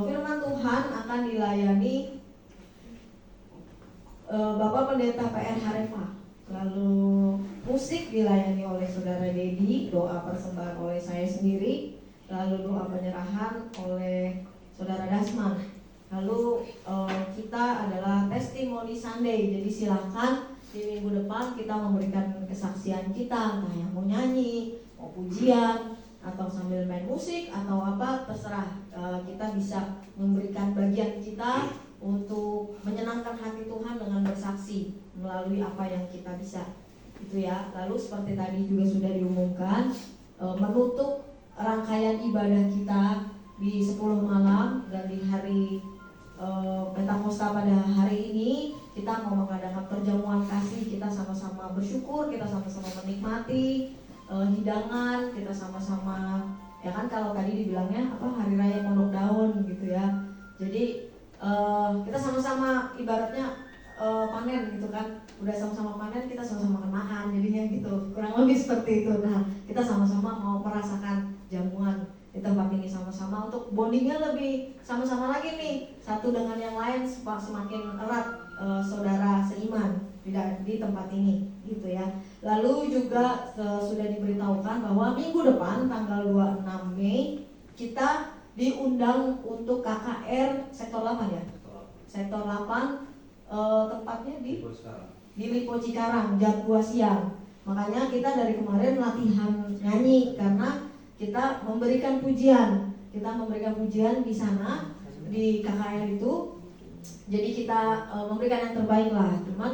firman Tuhan akan dilayani Bapak Pendeta PR Harefa, lalu musik dilayani oleh Saudara Dedi, doa persembahan oleh saya sendiri, lalu doa penyerahan oleh Saudara Dasman. Lalu kita adalah testimoni Sunday, jadi silakan di minggu depan kita memberikan kesaksian kita, entah yang mau nyanyi, mau pujian, atau sambil main musik atau apa terserah. Kita bisa memberikan bagian kita untuk menyenangkan hati Tuhan dengan bersaksi melalui apa yang kita bisa, itu ya. Lalu seperti tadi juga sudah diumumkan, menutup rangkaian ibadah kita di 10 malam dan di hari Pentakosta pada hari ini kita mau mengadakan perjamuan kasih. Kita sama-sama bersyukur, kita sama-sama menikmati hidangan, kita sama-sama ya kan, kalau tadi dibilangnya hari raya pondok daun gitu ya. Jadi kita sama-sama ibaratnya panen gitu kan, udah sama-sama panen, kita sama-sama makan jadinya gitu, kurang lebih seperti itu. Nah, kita sama-sama mau merasakan jamuan di tempat ini sama-sama untuk bondingnya lebih sama-sama lagi nih, satu dengan yang lain semakin erat, saudara seiman di tempat ini gitu ya. Lalu juga sudah diberitahukan bahwa minggu depan tanggal 26 Mei kita diundang untuk KKR sektor 8 ya, sektor 8, tempatnya di Lipo Cikarang jam 2 siang. Makanya kita dari kemarin latihan nyanyi karena kita memberikan pujian. Kita memberikan pujian di sana di KKR itu. Jadi kita memberikan yang terbaik lah. Cuman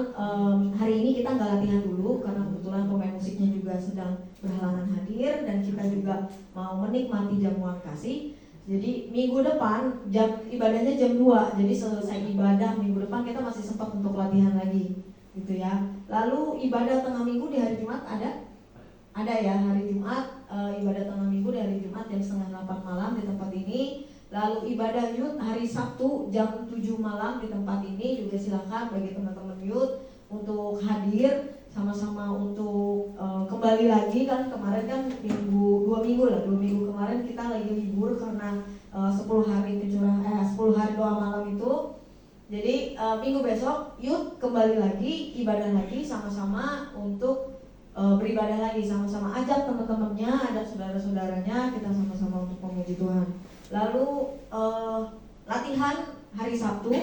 hari ini kita nggak latihan dulu karena kebetulan pemain musiknya juga sedang berhalangan hadir dan kita juga mau menikmati jamuan kasih. Jadi minggu depan ibadahnya jam 2. Jadi selesai ibadah minggu depan kita masih sempat untuk latihan lagi, gitu ya. Lalu ibadah tengah minggu di hari Jumat ada ya, hari Jumat ibadah tengah minggu di hari Jumat jam 7:30 malam di tempat ini. Lalu ibadah youth hari Sabtu jam 7 malam di tempat ini. Juga silakan bagi teman-teman youth untuk hadir sama-sama untuk kembali lagi. Kan kemarin kan 2 minggu kemarin kita lagi libur karena 10 hari doa malam itu. Jadi minggu besok youth kembali lagi, ibadah lagi sama-sama untuk beribadah lagi, sama-sama ajak teman-temannya, ajak saudara-saudaranya, kita sama-sama untuk memuji Tuhan. Lalu latihan hari Sabtu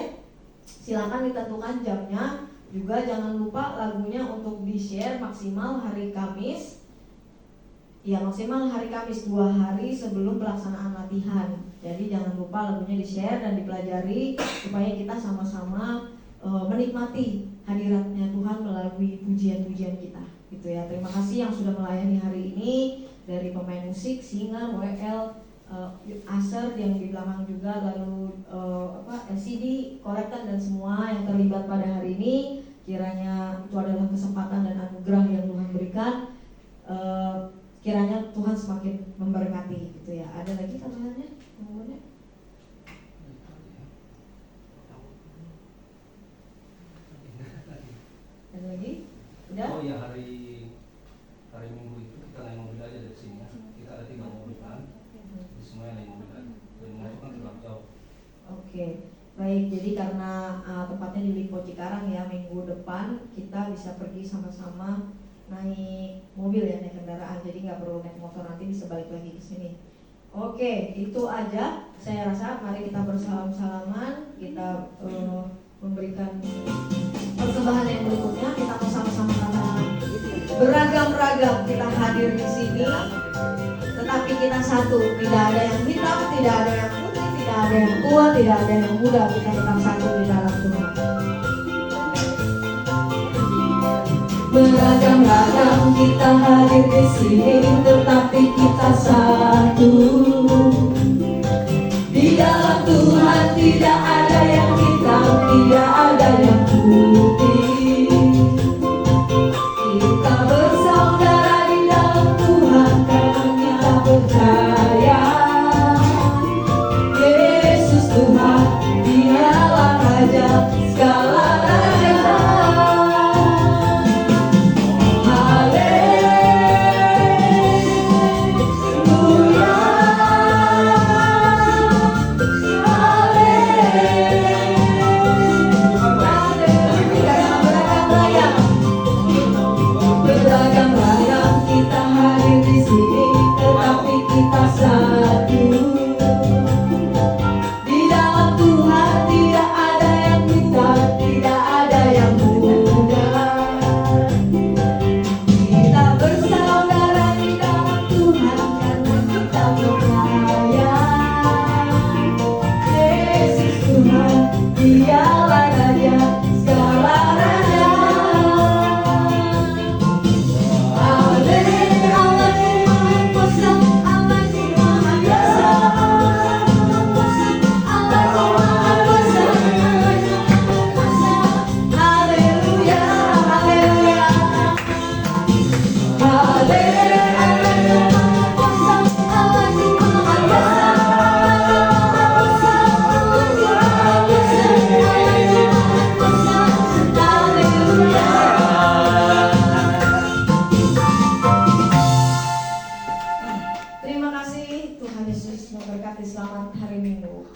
silakan ditentukan jamnya. Juga jangan lupa lagunya untuk di-share maksimal hari Kamis. Ya, maksimal hari Kamis 2 hari sebelum pelaksanaan latihan. Jadi jangan lupa lagunya di-share dan dipelajari supaya kita sama-sama menikmati hadiratnya Tuhan melalui pujian-pujian kita. Gitu ya. Terima kasih yang sudah melayani hari ini dari pemain musik, singer, WL, Aser yang di belakang juga, lalu LCD, kolektor dan semua yang terlibat pada hari ini. Kiranya itu adalah kesempatan dan anugerah yang Tuhan berikan. Kiranya Tuhan semakin memberkati, gitu ya. Ada lagi tambahannya? Ada lagi? Udah? Oh ya, hari Minggu itu kita naik mobil aja dari sini ya. Kita ada 3 mobil kan. Jadi semuanya naik mobil aja. Dan mobil kan terlalu jauh. Oke, baik. Jadi karena tempatnya di Lipo Cikarang ya, minggu depan kita bisa pergi sama-sama naik mobil ya, naik kendaraan. Jadi nggak perlu naik motor, nanti bisa balik lagi ke sini. Oke, itu aja. Saya rasa mari kita bersalam-salaman, kita memberikan persembahan yang berikutnya. Kita mau sama-sama katakan beragam-ragam kita hadir di sini, tetapi kita satu. Tidak ada yang hitam, tidak ada yang putih, tidak ada yang tua, tidak ada yang muda. Kita tetap satu di dalam Tuhan. Beragam-ragam kita hadir di sini, tetapi kita satu. Di dalam Tuhan tidak ada yang hitam, tidak ada yang putih. Kita bersaudara di dalam Tuhan karena kita percaya Yesus Tuhan, Dialah Raja segala raja. Beragam-ragam kita hadir di sini, tetapi kita satu. Di dalam Tuhan tidak ada yang hitam, tidak ada yang muda. Kita bersaudara di dalam Tuhan karena kita percaya Yesus Tuhan, Dialah Raja segala raja. Terima kasih, Tuhan Yesus memberkati. Selamat hari Minggu.